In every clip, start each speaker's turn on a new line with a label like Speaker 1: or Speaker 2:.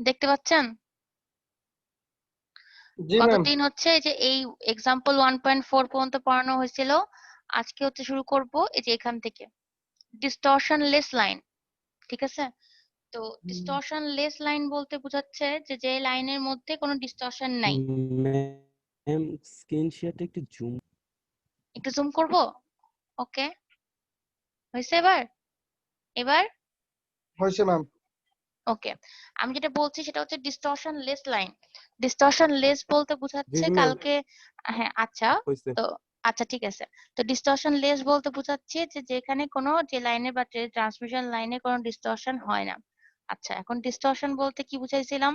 Speaker 1: দেখতে পাচ্ছেন?
Speaker 2: জি ম্যাম।
Speaker 1: গতদিন হচ্ছে যে এই এক্সাম্পল 1.4 পর্যন্ত পড়ানো হয়েছিল, আজকে হচ্ছে শুরু করব এই যে এখান থেকে ডিস্টরশনলেস লাইন। ঠিক আছে? তো ডিস্টরশনলেস লাইন বলতে বোঝাচ্ছে যে যে লাইনের মধ্যে কোনো ডিস্টরশন নাই।
Speaker 3: ম্যাম স্ক্রিন শেয়ারটা একটু জুম।
Speaker 1: একটু জুম করব। ওকে, হয়েছে এবার? এবার
Speaker 2: হয়েছে ম্যাম।
Speaker 1: ওকে, আমি যেটা বলছি সেটা হচ্ছে ডিস্টরশনলেস লাইন। ডিস্টরশনলেস বলতে
Speaker 3: জি
Speaker 1: বোঝাচ্ছে
Speaker 3: ম্যাম
Speaker 1: কালকে, হ্যাঁ আচ্ছা,
Speaker 3: হয়েছে।
Speaker 1: তো আচ্ছা ঠিক আছে। তো ডিস্টরশনলেস বলতে বোঝাচ্ছে যে যেখানে কোনো যে লাইনে বা ট্রান্সমিশন লাইনে কোনো ডিস্টরশন হয় না। আচ্ছা, এখন ডিস্টরশন বলতে কি বুঝাইছিলাম?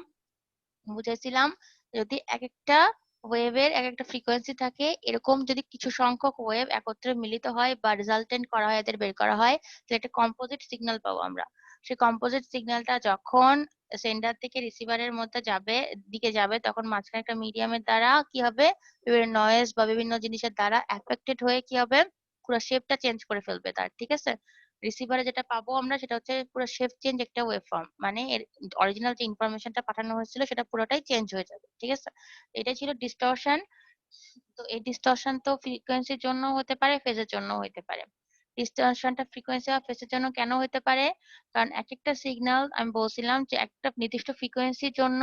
Speaker 1: বুঝাইছিলাম যদি এক একটা ওয়েভের এক একটা ফ্রিকোয়েন্সি থাকে, এরকম যদি কিছু সংখ্যক ওয়েভ একত্রে মিলিত হয় বা রেজাল্টেন্ট করা হয়, এদের বের করা হয়, তাহলে একটা কম্পোজিট সিগন্যাল পাবো আমরা। সেই কম্পোজিট সিগন্যালটা যখন সেন্ডার থেকে রিসিভারের মধ্যে যাবে দিকে যাবে, তখন মাঝখানে একটা মিডিয়ামের দ্বারা কি হবে, বিভিন্ন নয়েজ বা বিভিন্ন জিনিসের দ্বারা অ্যাফেক্টেড হয়ে কি হবে, পুরো শেপটা চেঞ্জ করে ফেলবে তার। ঠিক আছে? রিসিভারে যেটা পাবো আমরা সেটা হচ্ছে পুরো শেপ চেঞ্জ একটা ওয়েভ ফর্ম, মানে এর অরিজিনাল যে ইনফরমেশনটা পাঠানো হয়েছিল সেটা পুরোটাই চেঞ্জ হয়ে যাবে। ঠিক আছে? এটাই ছিল ডিস্টরশন। তো এই ডিস্টরশন তো ফ্রিকোয়েন্সির জন্য হতে পারে, ফেজের জন্য হতে পারে। ডিস্টরশনটা ফ্রিকোয়েন্সি বা ফেজের জন্য কেন হতে পারে? কারণ এক একটা সিগন্যাল আমি বলছিলাম যে একটা নির্দিষ্ট ফ্রিকোয়েন্সির জন্য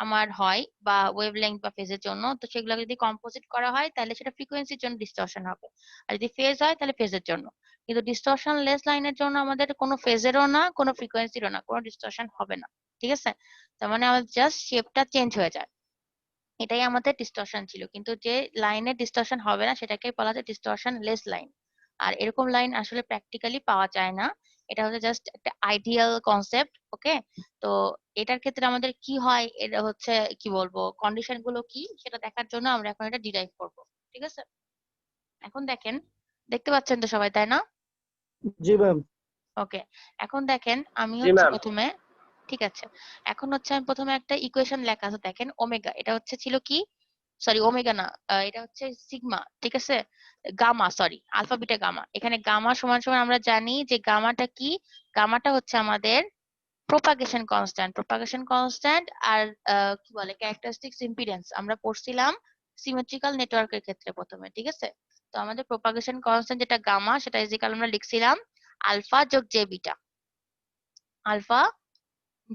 Speaker 1: আমার হয় বা ওয়েভলেংথ বা ফেজের জন্য, তো সেগুলো যদি কম্পোজিট করা হয় তাহলে সেটা ফ্রিকোয়েন্সির জন্য ডিস্টরশন হবে, আর যদি ফেজ হয় তাহলে ফেজের জন্য। কিন্তু ডিস্টরশনলেস লাইনের জন্য আমাদের কোনো ফেজেরও না কোনো ফ্রিকোয়েন্সিরও না, কোনো ডিস্টরশন হবে না। ঠিক আছে? তার মানে আমাদের জাস্ট শেপটা চেঞ্জ হয়ে যায়, এটাই আমাদের ডিস্টরশন ছিল। কিন্তু যে লাইনের ডিস্টরশন হবে না সেটাকে বলা যায় ডিস্টরশন লেস লাইন। আর এরকম লাইন আসলে প্র্যাকটিক্যালি পাওয়া যায় না, এটা হচ্ছে জাস্ট একটা আইডিয়াল কনসেপ্ট। ওকে, তো এটার ক্ষেত্রে আমাদের কি হয়, এটা হচ্ছে কি বলবো, কন্ডিশন গুলো কি সেটা দেখার জন্য আমরা এখন এটা ডিরাইভ করব। ঠিক আছে? এখন দেখেন, দেখতে পাচ্ছেন তো সবাই, তাই না?
Speaker 2: জি ম্যাম।
Speaker 1: ওকে, এখন দেখেন আমি
Speaker 2: জি
Speaker 1: হচ্ছে
Speaker 2: ম্যাম।
Speaker 1: প্রথমে, ঠিক আছে, এখন হচ্ছে আমি প্রথমে একটা ইকুয়েশন লেখা আছে, দেখেন ওমেগা, এটা হচ্ছে ছিল কি, সরি ওমেগা না, এটা হচ্ছে সিগমা। ঠিক আছে? Gamma, sorry alpha beta gamma. এখানে গামা সমান সমান আমরা জানি যে গামাটা কি, গামাটা হচ্ছে আমাদের প্রোপাগেশন কনস্ট্যান্ট। প্রোপাগেশন কনস্ট্যান্ট আর কি বলে ক্যারেক্টারিস্টিক্স ইম্পিডেন্স আমরা পড়ছিলাম সিমেট্রিক্যাল নেটওয়ার্কের ক্ষেত্রে প্রথমে। ঠিক আছে? তো আমাদের প্রোপাগেশন কনস্ট্যান্ট যেটা গামা, সেটা ইজিক্যাল আমরা লিখছিলাম আলফা যোগ জে বিটা। আলফা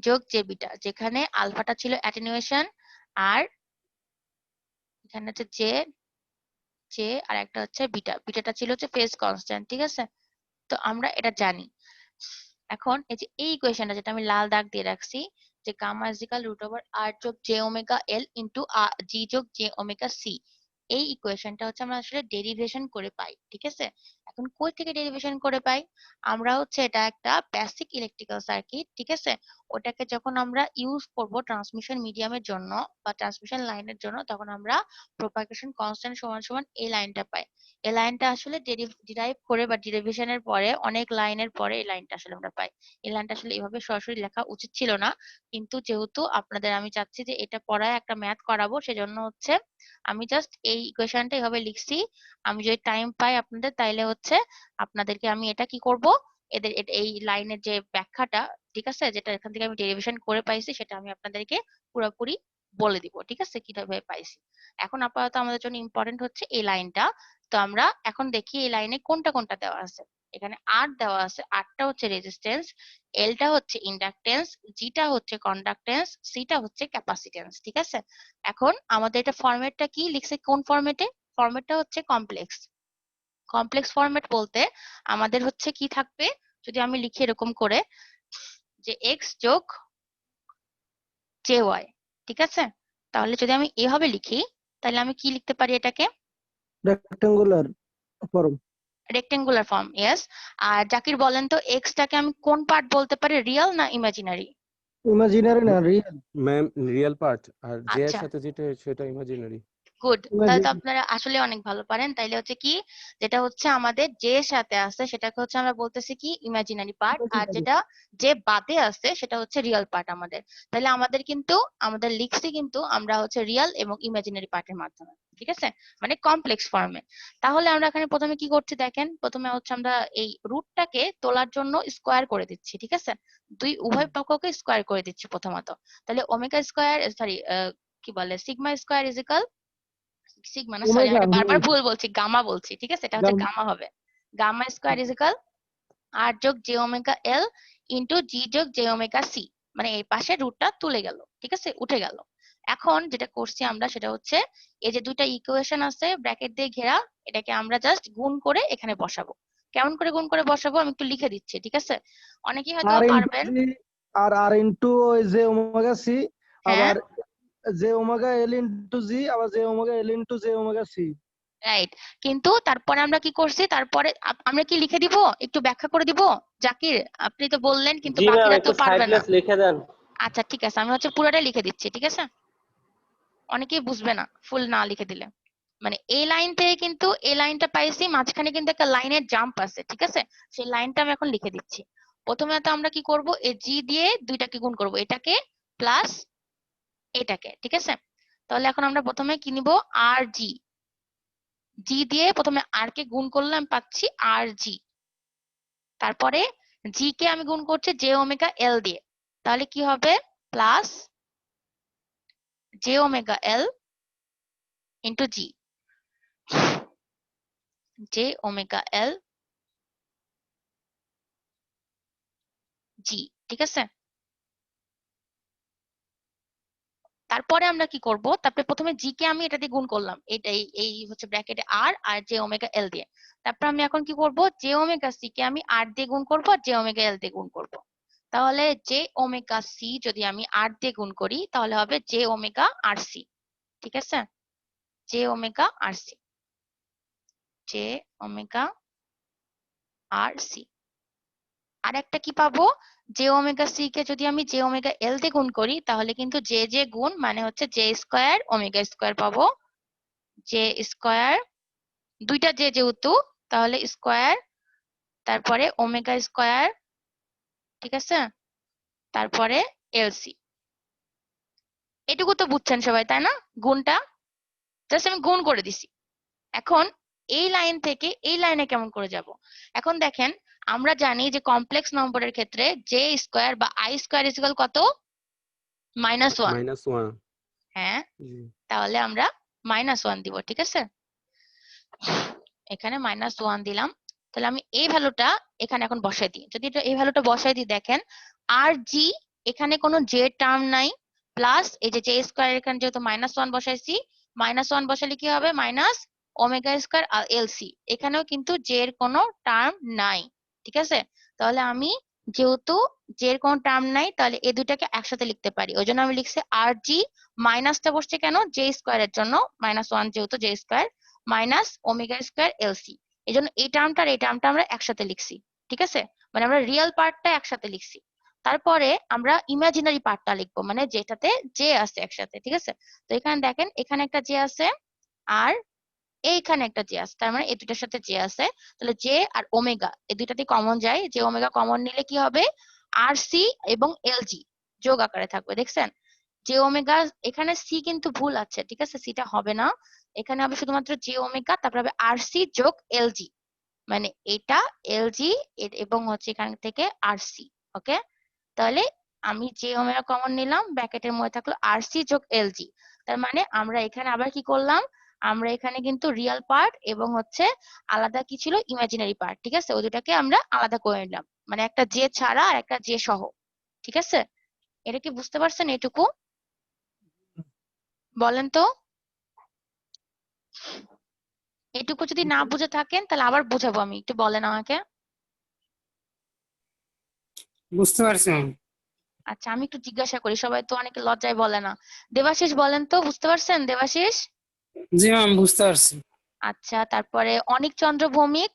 Speaker 1: যোগ জে বিটা, যেখানে আলফাটা ছিল অ্যাটেনুয়েশন, আর এখানে হচ্ছে জে, জে আর একটা হচ্ছে বিটা, বিটাটা ছিল হচ্ছে ফেজ কনস্ট্যান্ট। ঠিক আছে? তো আমরা এটা জানি। এখন এই যে এই ইকুয়েশনটা যেটা আমি লাল দাগ দিয়ে রাখছি, যে gamma is equal root over R যোগ J omega L into G যোগ জে ওমেগা সি, এই ইকুয়েশনটা হচ্ছে আমরা আসলে ডেরিভেশন করে পাই। ঠিক আছে? এখন কই থেকে ডেরিভেশন করে পাই? আমরা হচ্ছে এটা একটা বেসিক ইলেকট্রিক্যাল সার্কিট। ঠিক আছে? ওটাকে যখন আমরা ইউজ করব ট্রান্সমিশন মিডিয়ামের জন্য বা ট্রান্সমিশন লাইনের জন্য, তখন আমরা প্রোপাগেশন কনস্ট্যান্ট সমান সমান এই লাইনটা পাই। এই লাইনটা আসলে ডিরাইভ করে বা ডেরিভেশনের পরে অনেক লাইনের পরে এই লাইনটা আসলে আমরা পাই। এই লাইনটা আসলে এভাবে সরাসরি লেখা উচিত ছিল না, কিন্তু যেহেতু আপনাদের আমি চাচ্ছি যে এটা পড়ায় একটা ম্যাথ করাবো, সেজন্য হচ্ছে আমি জাস্ট এই ইকুয়েশনটা এভাবে লিখছি। আমি যদি টাইম পাই আপনাদের, তাইলে হচ্ছে আপনাদেরকে আমি এটা কি করব, এদের এই লাইনের যে ব্যাখ্যাটা, ঠিক আছে, যেটা এখান থেকে আমি ডেরিভেশন করে পাইছি, সেটা আমি আপনাদেরকে পুরোপুরি বলে দিব। ঠিক আছে? কিভাবে পাইছি। এখন আপাতত আমাদের জন্য ইম্পর্টেন্ট হচ্ছে এই লাইনটা। তো আমরা এখন দেখি এই লাইনে কোনটা কোনটা দেওয়া আছে। এখানে আর দেওয়া আছে, আরটা হচ্ছে রেজিস্ট্যান্স, এলটা হচ্ছে ইন্ডাকটেন্স, জিটা হচ্ছে কন্ডাক্টেন্স, সিটা হচ্ছে ক্যাপাসিটেন্স। ঠিক আছে? এখন আমাদের এটা ফরম্যাটটা কি লিখছে, কোন ফরম্যাটে? ফরম্যাটটা হচ্ছে কমপ্লেক্স। কমপ্লেক্স ফরম্যাট বলতে আমাদের হচ্ছে কি থাকবে, যদি আমি লিখি এরকম করে যে এক্স যোগ জে ওয়াই। ঠিক আছে? তাহলে যদি আমি এভাবে লিখি, তাহলে আমি কি লিখতে পারি এটাকে?
Speaker 2: Rectangular form.
Speaker 1: Rectangular form, yes. আর জাকির বলেন তো এক্সটাকে আমি কোন পার্ট বলতে পারি, রিয়েল না ইমাজিনারি?
Speaker 2: ইমাজিনারি না রিয়েল।
Speaker 3: ম্যাম রিয়েল পার্ট, আর জে এর
Speaker 1: আচ্ছা,
Speaker 3: সাথে যেটা সেটা ইমাজিনারি।
Speaker 1: গুড, তাহলে তো
Speaker 2: Imagine-
Speaker 1: আপনারা আসলে অনেক ভালো পারেন। তাইলে হচ্ছে কি, যেটা হচ্ছে আমাদের যে সাথে আছে সেটাকে হচ্ছে আমরা বলতেছি কি ইমাজিনারি পার্ট, আর
Speaker 2: imaginary।
Speaker 1: যেটা যে বাদে আছে সেটা হচ্ছে রিয়েল পার্ট আমাদের। তাহলে আমাদের কিন্তু আমাদের লিখছি কিন্তু আমরা হচ্ছে রিয়েল এবং ইমাজিনারি পার্টের মাধ্যমে, ঠিক আছে, মানে কমপ্লেক্স ফর্মে। তাহলে আমরা এখানে প্রথমে কি করছি দেখেন, প্রথমে হচ্ছে আমরা এই রুটটাকে তোলার জন্য স্কোয়ার করে দিচ্ছি, ঠিক আছে, উভয় পক্ষকে স্কোয়ার করে দিচ্ছি প্রথমত। তাহলে ওমেগা স্কোয়ার, সরি কি বলে, sigma square is equal, sigma না সরি, আমি
Speaker 2: ওমেগা
Speaker 1: এটা বারবার ভুল বলছি, গামা বলছি, ঠিক আছে, এটা হচ্ছে
Speaker 2: গাম-
Speaker 1: গামা হবে। গামা স্কোয়ার ইজ ইকাল আর যোগ J omega L into G যোগ জে ওমেগা সি, মানে এই পাশে রুটটা তুলে গেল, ঠিক আছে, উঠে গেল। এখন যেটা করছি আমরা সেটা হচ্ছে এই যে দুইটা ইকুয়েশন আছে ব্র্যাকেট দিয়ে ঘেরা, এটাকে আমরা জাস্ট গুণ করে এখানে বসাবো। কেমন করে গুণ করে বসাবো আমি একটু লিখে দিচ্ছি, ঠিক আছে, অনেকেই হয়তো
Speaker 2: আর ইন্টু
Speaker 1: পারবেন।
Speaker 2: জি, R into J omega C,
Speaker 1: হ্যাঁ,
Speaker 2: আবার j omega L into G, আবার j omega L into J omega C.
Speaker 1: Right. কিন্তু তারপরে আমরা কি করছি, তারপরে আমরা কি লিখে দিব, একটু ব্যাখ্যা করে দিব। জাকির, আপনি তো বললেন কিন্তু
Speaker 4: জি ম্যাম,
Speaker 1: বাকিরা তো
Speaker 4: একটু
Speaker 1: পারবে না।
Speaker 4: সাইডলেস লিখে দেন।
Speaker 1: আচ্ছা ঠিক আছে, আমি হচ্ছে পুরোটাই লিখে দিচ্ছি, ঠিক আছে, অনেকেই বুঝবে না ফুল না লিখে দিলে। মানে এই লাইন থেকে কিন্তু এই লাইনটা পাইছি, মাঝখানে কিন্তু একটা লাইনের জাম্প আছে, ঠিক আছে, সেই লাইনটা আমি এখন লিখে দিচ্ছি। প্রথমে তো আমরা কি করব, এই জি দিয়ে দুইটাকে গুণ করব, এটাকে প্লাস এটাকে, ঠিক আছে। তাহলে এখন আমরা প্রথমে কি নিব, আর জি, জি দিয়ে প্রথমে আর কে গুণ করলাম, পাচ্ছি আর জি। তারপরে জি কে আমি গুণ করছি জে ওমেগা এল দিয়ে, তাহলে কি হবে, plus J omega L into G, J omega L G, ঠিক আছে। তারপরে আমরা কি করব, তারপরে প্রথমে জি কে আমি এটা দিয়ে গুণ করলাম, এটা এই হচ্ছে ব্র্যাকেটে আর জে ওমেগা এল দিয়ে। তারপর আমি এখন কি করব, জে ওমেগা সি কে আমি আর দিয়ে গুণ করব আর জে ওমেগা এল দিয়ে গুণ করব। তাহলে জে ওমেগা সি যদি আমি আর দিয়ে গুণ করি তাহলে হবে জে ওমেগা আর সি, ঠিক আছে, জে ওমেগা আর সি, জে ওমেগা আর সি। আর একটা কি পাবো, জে ওমেগা সি কে যদি আমি জে ওমেগা এল দিয়ে গুণ করি তাহলে কিন্তু জে জে গুণ মানে হচ্ছে জে স্কোয়ার ওমেগা স্কোয়ার পাবো, জে স্কোয়ার, দুইটা জে যেহেতু, তাহলে স্কোয়ার, তারপরে ওমেগা স্কোয়ার, ঠিক আছে, তারপরে এলসি। এটুকু তো বুঝছেন সবাই তাই না, গুণটা জাস্ট আমি গুণ করে দিছি। এখন এই লাইন থেকে এই লাইনে কেমন করে যাব, এখন দেখেন আমরা জানি যে কমপ্লেক্স নম্বরের ক্ষেত্রে জে স্কোয়ার বা আই স্কোয়ার ইজ ইকুয়াল কত, -1।
Speaker 3: -1।
Speaker 1: হ্যাঁ,
Speaker 3: জি।
Speaker 1: তাহলে আমরা -1 দিব, ঠিক আছে, এখানে -1 দিলাম। তাহলে আমি এই ভ্যালুটা এখানে এখন বসাই দিই, যদি এটা এই ভ্যালুটা বসাই দিই দেখেন, আর জি এখানে কোনো জে টার্ম নাই, প্লাস এই যে জে স্কোয়ার এখানে যেহেতু -1 বসাইছি, -1 বসালে কি হবে, মাইনাস ওমেগা স্কোয়ার আর এলসি, এখানেও কিন্তু জে এর কোনো টার্ম নাই, ঠিক আছে। তাহলে আমি যেহেতু জে এর কোনো টার্ম নাই তাহলে এই দুটাকে একসাথে লিখতে পারি, ওই জন্য আমি লিখছি আর জি, মাইনাসটা বসছে কেন, জে স্কোয়ারের জন্য, -1 যেহেতু J square, minus omega square LC, এই জন্য এই টার্মটা আর এই টার্মটা আমরা একসাথে লিখছি, ঠিক আছে, মানে আমরা রিয়েল পার্টটা একসাথে লিখছি। তারপরে আমরা ইমাজিনারি পার্টটা লিখবো, মানে যেটাতে জে আছে একসাথে, ঠিক আছে। তো এখানে দেখেন এখানে একটা জে আছে আর এইখানে একটা জে আছে, তার মানে এই দুটার সাথে জে আছে, তাহলে জে আর ওমেগা এই দুইটাতে কমন যায়, জে ওমেগা কমন নিলে কি হবে, আর সি এবং এলজি যোগ আকারে থাকবে, দেখছেন, জে ওমেগা, এখানে সি কিন্তু ভুল আছে, ঠিক আছে, সিটা হবে না, এখানে হবে শুধুমাত্র জে ওমেগা, তারপর হবে আর সি যোগ এলজি, মানে এটা এলজি এবং হচ্ছে এখান থেকে আর সি, ওকে। তাহলে আমি জে ওমেগা কমন নিলাম, ব্র্যাকেটের মধ্যে থাকলো আর সি যোগ এলজি, তার মানে আমরা এখানে আবার কি করলাম, আমরা এখানে কিন্তু রিয়েল পার্ট এবং হচ্ছে আলাদা কি ছিল ইমাজিনারি পার্ট, ঠিক আছে, ওই দুটাকে আমরা আলাদা করে নিলাম, মানে একটা জে ছাড়া আর একটা জে সহ, ঠিক আছে। এটা কি বুঝতে পারছেন এটুকু, বলেন তো, এটুকু যদি না বুঝে থাকেন তাহলে আবার বুঝাবো আমি, একটু বলেন আমাকে।
Speaker 5: বুঝতে পারছি ম্যাম।
Speaker 1: আচ্ছা আমি একটু জিজ্ঞাসা করি, সবাই তো অনেকে লজ্জায় বলে না। দেবাশিস বলেন তো, বুঝতে পারছেন দেবাশিস?
Speaker 5: জি ম্যাম, বুঝতে পারছি।
Speaker 1: আচ্ছা, তারপরে অনিক চন্দ্র ভৌমিক,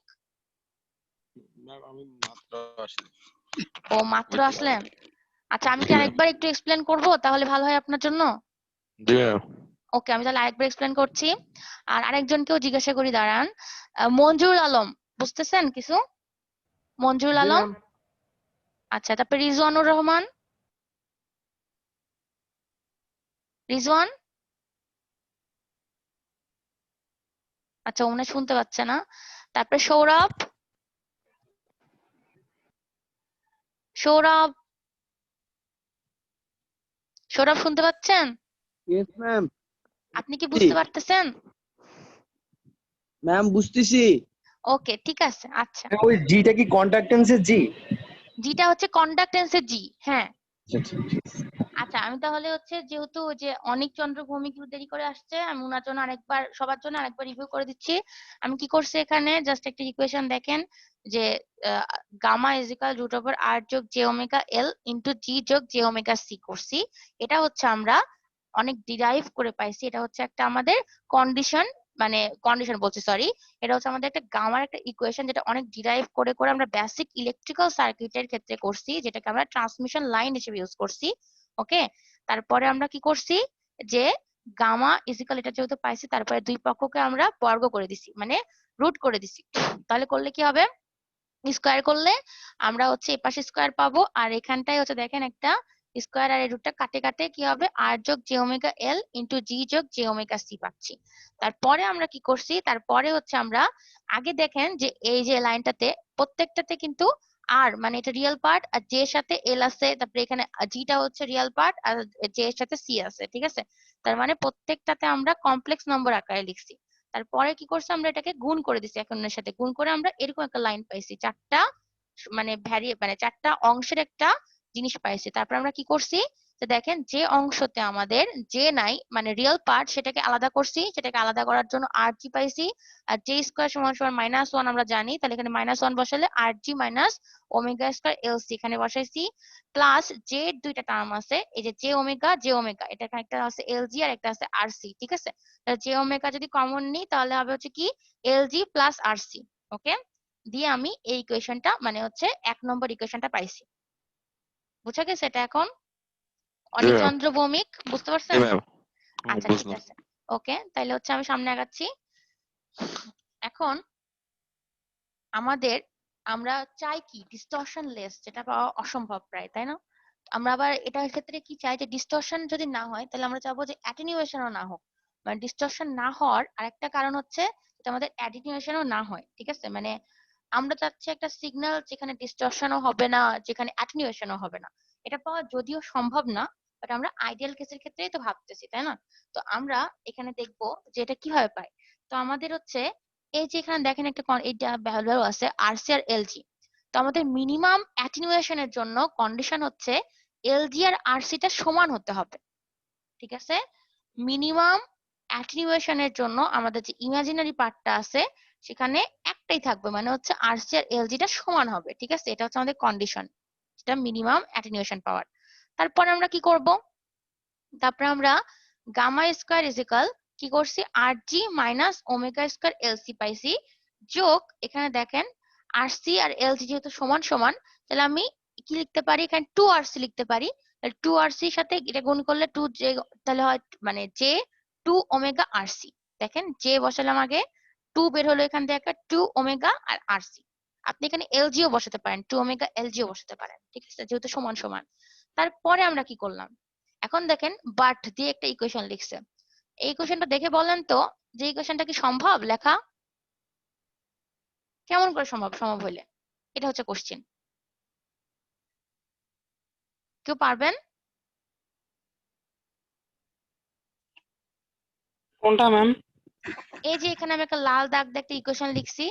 Speaker 6: ম্যাম আমি মাত্র আসছি।
Speaker 1: ও মাত্র আসলেন, আচ্ছা আমি কি আরেকবার একটু এক্সপ্লেন করব তাহলে ভালো হয় আপনার জন্য।
Speaker 6: জি ম্যাম।
Speaker 1: ওকে, আমি তাহলে আরেকবার এক্সপ্লেন করছি। আর আরেকজনকেও জিজ্ঞাসা করি, দাঁড়ান। মঞ্জুরুল আলম, বুঝতেছেন কিছু? মঞ্জুরুল
Speaker 2: জি
Speaker 1: আলম,
Speaker 2: ম্যাম।
Speaker 1: আচ্ছা। তারপরে রিজওয়ানুর রহমান, রিজওয়ান, আচ্ছা উনি শুনতে পাচ্ছে না। তারপরে সৌরভ, সৌরভ, সৌরভ শুনতে পাচ্ছেন?
Speaker 4: Yes ma'am.
Speaker 1: আপনি কি বুঝতে পারতেছেন?
Speaker 4: ম্যাম বুঝতেছি।
Speaker 1: ওকে, ঠিক আছে, আচ্ছা।
Speaker 2: ওই জিটা কি কন্টাক্ট টেন্সের জি?
Speaker 1: জিটা হচ্ছে কন্ডাক্ট টেন্সের জি, হ্যাঁ। আচ্ছা, আমি তাহলে হচ্ছে যেহেতু ওই যে অনিক চন্দ্র ভৌমিক একটু দেরি করে আসছে, আমি ওনার জন্য আরেকবার, সবার জন্য আরেকবার রিভিউ করে দিচ্ছি। আমি কি করছি এখানে, জাস্ট একটা ইকুয়েশন দেখেন যে gamma is equal root over R যোগ J omega L into G যোগ জে ওমেগা সি করছি। এটা হচ্ছে আমরা অনেক ডিরাইভ করে পাইছি। এটা হচ্ছে একটা আমাদের কন্ডিশন, মানে কন্ডিশন বলছি, সরি। এটা হচ্ছে আমাদের একটা গামার একটা ইকুয়েশন, যেটা অনেক ডিরাইভ করে করে আমরা বেসিক ইলেকট্রিক্যাল সার্কিটের ক্ষেত্রে করছি, যেটাকে আমরা ট্রান্সমিশন লাইন হিসেবে ইউজ করছি। ওকে, তারপরে আমরা কি করছি যে গামা ইজিক্যাল এটা যেহেতু পাইছি, তারপরে দুই পক্ষকে আমরা বর্গ করে দিছি, মানে রুট করে দিছি। তাহলে করলে কি হবে, স্কোয়ার করলে আমরা হচ্ছে এই পাশে স্কোয়ার পাবো, আর এখানটায় হচ্ছে দেখেন একটা স্কোয়ার, আর এই রুটটা কাটে কাটে কি হবে, আর যোগ J omega L into G যোগ জে ওমেগা সি পাচ্ছি। তারপরে আমরা কি করছি, তারপরে হচ্ছে আমরা আগে দেখেন যে এই যে লাইনটাতে প্রত্যেকটাতে কিন্তু আর মানে এটা রিয়েল পার্ট, আর জে এর সাথে এল আছে, তারপরে এখানে জিটা হচ্ছে রিয়েল পার্ট, আর জে এর সাথে সি আছে, ঠিক আছে। তার মানে প্রত্যেকটাতে আমরা কমপ্লেক্স নম্বর আকারে লিখছি। তারপরে কি করছি, আমরা এটাকে গুণ করে দিছি এক অন্যের সাথে, গুণ করে আমরা এরকম একটা লাইন পাইছি, চারটা মানে মানে চারটা অংশের একটা জিনিস পাইছি। তারপর আমরা কি করছি, যে দেখেন যে অংশতে আমাদের যে নাই মানে রিয়েল পার্ট, সেটাকে আলাদা করছি, সেটাকে আলাদা করার জন্য আর জি পাইছি। আর জে স্কোয়ার সমান সমান মাইনাস ওয়ান আমরা জানি, তাহলে এখানে মাইনাস ওয়ান বসালে R G minus omega square L C এখানে বসাইছি। প্লাস জে দুইটা টার্ম আছে, এই যে জে ওমেগা এটা এখানে একটা আছে এল জি আর একটা আছে আর সি, ঠিক আছে। জে ওমেগা যদি কমন নিই তাহলে হবে হচ্ছে কি এল জি প্লাস আর সি। ওকে, দিয়ে আমি এই ইকুয়েশনটা মানে হচ্ছে 1 নম্বর ইকুয়েশনটা পাইছি। বুঝা গেছে এটা এখন?
Speaker 6: জি ম্যাম।
Speaker 1: অনিচন্দ্র ভৌমিক, বুঝতে
Speaker 6: জি
Speaker 1: পারছেন?
Speaker 6: ম্যাম,
Speaker 1: আচ্ছা, ঠিক
Speaker 6: বুঝলাম।
Speaker 1: আছে। ওকে, তাইলে হচ্ছে আমি সামনে আগাচ্ছি। এখন আমাদের, আমরা চাই কি ডিস্টরশন লেস, যেটা পাওয়া অসম্ভব প্রায়, তাই না? আমরা আবার এটার ক্ষেত্রে কি চাই, যে ডিস্টরশন যদি না হয় তাহলে আমরা চাবো যে অ্যাটেনিউয়েশনও না হোক। মানে ডিস্টরশন না হওয়ার আরেকটা কারণ হচ্ছে যে আমাদের অ্যাটেনিউয়েশনও না হয়, ঠিক আছে। মানে আমরা চাচ্ছি একটা সিগন্যাল যেখানে ডিস্টরশনও হবে না, যেখানে অ্যাটেনিউয়েশনও হবে না। এটা পাওয়া যদিও সম্ভব না, বাট আমরা আইডিয়াল কেসের ক্ষেত্রেই তো ভাবতেছি, তাই না? তো আমরা এখানে দেখবো যে এটা কিভাবে পাই। তো আমাদের হচ্ছে এই যে এখানে দেখেন একটা এটা ভ্যালু আছে আরসি আর এলজি। তো আমাদের মিনিমাম অ্যাটেনুয়েশনের জন্য কন্ডিশন হচ্ছে এলজি আর আরসিটা সমান হতে হবে, ঠিক আছে। মিনিমাম অ্যাটেনুয়েশনের জন্য আমাদের যে ইমাজিনারি পার্টটা আছে সেখানে একটাই থাকবে, মানে হচ্ছে আরসি আর এলজিটা সমান হবে, ঠিক আছে। এটা হচ্ছে আমাদের কন্ডিশন, যেটা মিনিমাম অ্যাটেনুয়েশন পাওয়ার। তারপরে আমরা কি করব, তারপরে আমরা গামা স্কোয়ার ইজিক্যাল কি করছি, আর G minus omega square LC পাইছি, যোগ এখানে দেখেন আরসি আর এলজি যেহেতু সমান সমান, তাহলে আমি কি লিখতে পারি, এখানে টু আরসি লিখতে পারি। টু আরসির সাথে এটা গুণ করলে টু জে, তাহলে হয় মানে জে টু ওমেগা আরসি। দেখেন জে বসালাম আগে, টু বের হলো এখান থেকে, একটা টু ওমেগা আর আরসি। আপনি এখানে এলজিও বসাতে পারেন, টু ওমেগা এলজিও বসাতে পারেন, ঠিক আছে, যেহেতু সমান সমান। তারপরে আমরা কি করলাম, এখন দেখেন বাট দিয়ে একটা ইকুয়েশন লিখছে। এই ইকুয়েশনটা দেখে বলেন তো যে ইকুয়েশনটা কি সম্ভব লেখা? কেমন করে সম্ভব, সম্ভব হইলে? এটা হচ্ছে কোশ্চেন। কেউ পারবেন?
Speaker 5: কোনটা ম্যাম?
Speaker 1: এই যে এখানে আমি একটা লাল দাগ দিয়ে একটা ইকুয়েশন লিখছি।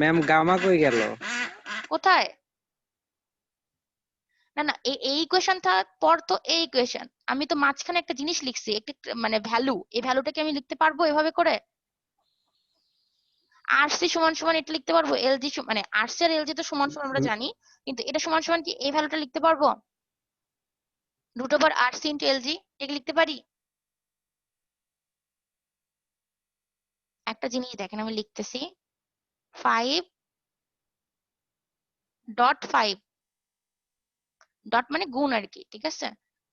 Speaker 4: ম্যাম গামা কই গেল?
Speaker 1: কোথায়? না না, এই ইকুয়েশনটা পর তো এই ইকুয়েশন, আমি তো মাঝখানে একটা জিনিস লিখছি, একটা মানে ভ্যালু, এই ভ্যালুটাকে আমি লিখতে পারবো এভাবে করে? আরসি সমান সমান এটা লিখতে পারবো, এলজি মানে আরসি আর এলজি তো সমান সমান আমরা জানি, কিন্তু এটা সমান সমান কি এই ভ্যালুটা লিখতে পারবো, root over RC into LG, এটা লিখতে পারি? একটা জিনিস দেখেন, আমি লিখতেছি 5.5 মানে গুণ আর কি, ঠিক আছে।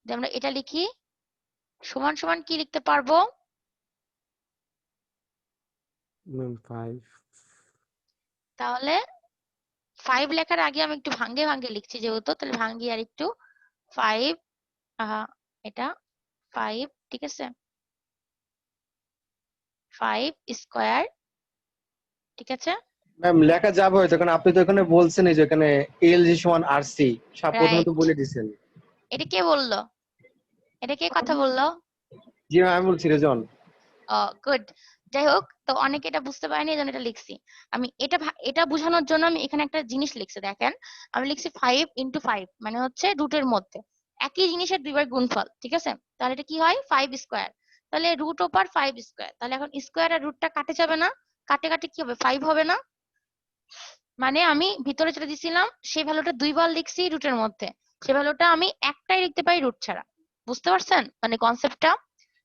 Speaker 1: যে আমরা এটা লিখি সমান সমান কি লিখতে পারবো,
Speaker 3: ম্যাম 5
Speaker 1: তাহলে 5 লেখার আগে আমি একটু ভাঙ্গে ভাঙ্গে লিখছি যেহেতু, তাহলে ভাঙ্গি আর একটু 5 এটা 5, ঠিক আছে, 5 স্কোয়ার, ঠিক আছে,
Speaker 7: ম্যাম লেখা যাবে হয়তো, কারণ আপনি তো এখানে বলছেন এই যে এখানে এলজি সমান আরসি প্রথমে তো
Speaker 1: রাইট।
Speaker 7: বলে দিছেন।
Speaker 1: এটা কে বললো? এটা কে কথা বললো?
Speaker 7: জি ম্যাম আমি বলছি রেজন।
Speaker 1: গুড। যাই হোক, তো অনেকে এটা বুঝতে পারেনি, এই জন্য এটা লিখছি। আমি এটা বোঝানোর জন্য আমি এখানে একটা জিনিস লিখছি, দেখেন আমি লিখছি 5 × 5, মানে হচ্ছে রুটের মধ্যে একই জিনিসের দুইবার গুণফল, ঠিক আছে, তাহলে এটা কি হয় 5 স্কোয়ার, তাহলে রুট ওভার 5 স্কোয়ার, তাহলে এখন স্কোয়ার আর রুটটা কাটে যাবে না, কাটে কাটে কি হবে 5 হবে না, মানে আমি ভিতরে যেটা দিছিলাম সেই ভ্যালুটা দুইবার লিখছি রুটের মধ্যে, সেই ভ্যালুটা আমি একটাই লিখতে পারি রুট ছাড়া। বুঝতে পারছেন মানে কনসেপ্টটা?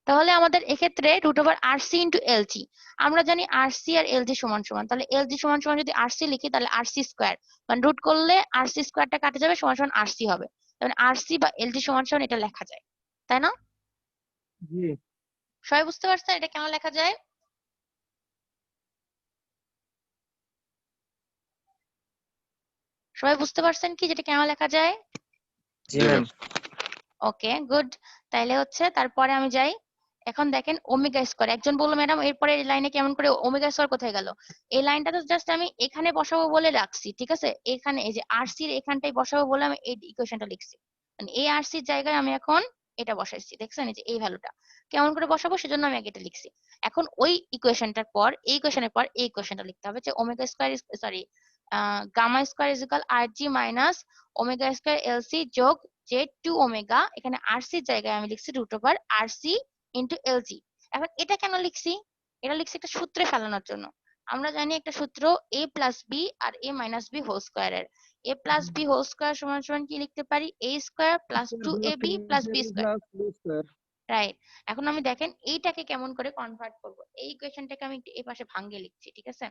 Speaker 1: তাহলে আমাদের এক্ষেত্রে root over RC into LG, আমরা জানি আরসি আর এলজি সমান সমান, তাহলে এলজি সমান সমান যদি আরসি লিখি তাহলে আরসি স্কোয়ার, মানে রুট করলে আরসি স্কোয়ারটা কাটে যাবে, সমান সমান আরসি হবে, তাহলে আরসি বা এলজি সমান সমান এটা লেখা যায়, তাই না?
Speaker 7: জি
Speaker 1: সবাই বুঝতে পারছেন এটা কেন লেখা যায়? সবাই বুঝতে পারছেন কি যেটা কেন লেখা যায়?
Speaker 7: জি ম্যাম।
Speaker 1: ওকে, গুড। তাইলে হচ্ছে তারপরে আমি যাই, এখন দেখেন ওমেগা স্কোয়ার, একজন বললো ম্যাডাম এরপরে এই লাইনে কেমন করে ওমেগা স্কোয়ার কোথায় গেল? এই লাইনটা তো জাস্ট আমি এখানে বসাবো বলে রাখছি, ঠিক আছে, এখানে এই যে আরসি এর এখানটাই বসাবো বলে আমি এই ইকুয়েশনটা লিখছি, মানে এই আরসির জায়গায় আমি এখন এটা বসাইছি, দেখছেন এই যে এই ভ্যালুটা কেমন করে বসাবো সেজন্য আমি আগে এটা লিখছি। এখন ওই ইকুয়েশনটার পর এই ইকুয়েশনের পর এই ইকুয়েশনটা লিখতে হবে যে omega square sorry gamma square is equal R G minus omega square LC যোগ যে 2 ওমেগা, এখানে আরসির জায়গায় আমি লিখছি root over RC into LG. এখন এটা কেন লিখছি? এটা লিখছি একটা সূত্রে ফেলানোর জন্য। আমরা জানি একটা সূত্র এ প্লাস বি আর এ মাইনাস বি হোল স্কোয়ারের, A plus B whole square সমান সমান কি লিখতে পারি, A square plus 2ab plus B square, right. এখন আমি দেখেন এইটাকে কেমন করে কনভার্ট করব, এই ইকুয়েশনটাকে আমি একটু এই পাশে ভাঙ্গে লিখছি, ঠিক আছে,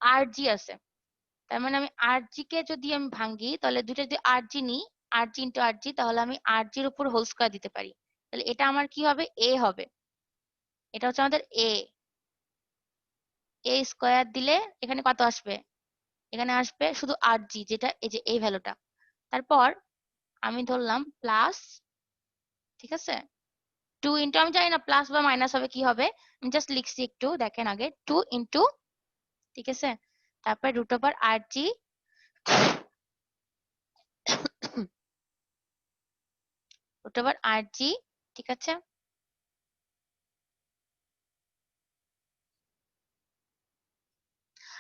Speaker 1: আর জি আছে, তার মানে আমি আরজি কে যদি আমি ভাঙ্গি তাহলে দুইটা যদি আরজি নিই, আরজি ইন্টু আরজি, তাহলে আমি আরজির উপর হোল স্কয়ার দিতে পারি, তাহলে এটা আমার কি হবে এ হবে, এটা হচ্ছে আমাদের এ স্কয়ার দিলে এখানে কত আসবে, এখানে আসবে শুধু আরজি যেটা এই যে এই ভ্যালুটা, তারপর আমি ধরলাম প্লাস, ঠিক আছে, 2 ইন্টু, আমি জানি না প্লাস বা মাইনাস হবে কি হবে, আমি জাস্ট লিখছি একটু দেখেন আগে 2 ইন্টু, ঠিক আছে, তারপর রুট ওভার আরজি রুট ওভার আরজি, ঠিক আছে,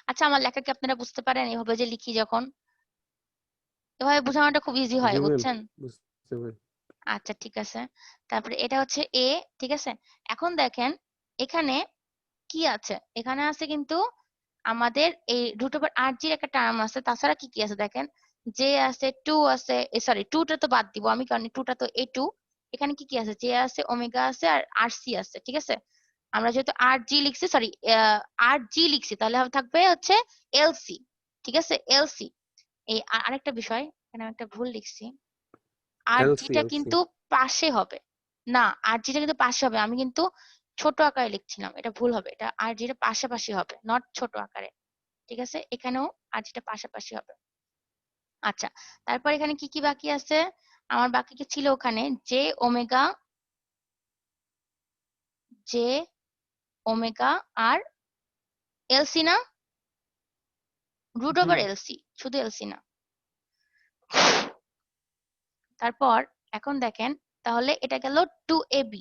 Speaker 1: আচ্ছা আমার লেখা কি আপনারা বুঝতে পারেন এভাবে যে লিখি যখন, এভাবে বোঝানোটা খুব ইজি হয়
Speaker 3: জি ম্যাম
Speaker 1: বুঝছেন?
Speaker 3: বুঝতে পারি।
Speaker 1: আচ্ছা ঠিক আছে, তারপরে এটা হচ্ছে এ, ঠিক আছে, এখন দেখেন এখানে কি আছে, এখানে আছে কিন্তু আমাদের এই রুট ওভার আর জির একটা টার্ম আছে, তাছাড়া কি কি আছে দেখেন, জে আছে, টু আছে, সরি টুটা তো বাদ দিব আমি কারণ টুটা তো এ টু, এখানে কি কি আছে, জে আছে, ওমেগা আছে আর আর সি আছে, ঠিক আছে, আমরা যেহেতু আর জি লিখছি, সরি আর জি লিখছি, তাহলে থাকবে হচ্ছে এলসি, ঠিক আছে, এলসি। এই আরেকটা বিষয়, এখানে আমি একটা ভুল লিখছি, আর
Speaker 3: এলসি
Speaker 1: জিটা
Speaker 3: এলসি
Speaker 1: কিন্তু পাশে হবে না, আর জিটা কিন্তু পাশে হবে, আমি কিন্তু ছোট আকারে লিখছিলাম, এটা ভুল হবে, এটা আর জিটা পাশাপাশি হবে, নট ছোট আকারে, ঠিক আছে, এখানেও আর যেটা পাশাপাশি হবে। আচ্ছা, তারপর এখানে কি কি বাকি আছে, আমার বাকি কি ছিল ওখানে জে ওমেগা, জে ওমেগা আর এলসি না, রুট
Speaker 7: জি
Speaker 1: ওভার এলসি, শুধু এলসি না। তারপর এখন দেখেন তাহলে এটা গেল 2ab,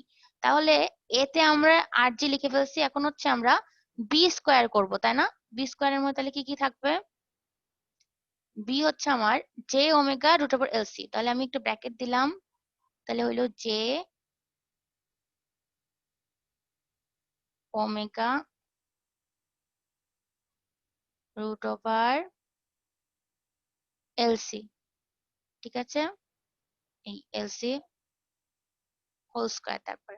Speaker 1: তাহলে এতে আমরা আর জি লিখে ফেলছি, এখন হচ্ছে আমরা বি স্কোয়ার করবো তাই না, বি স্কোয়ারের মধ্যে তাহলে কি কি থাকবে, বি হচ্ছে আমার J omega root over LC, তাহলে আমি একটু ব্র্যাকেট দিলাম, তাহলে হইলো J omega root over LC, ঠিক আছে, এই এলসি হোল স্কয়ার, তারপর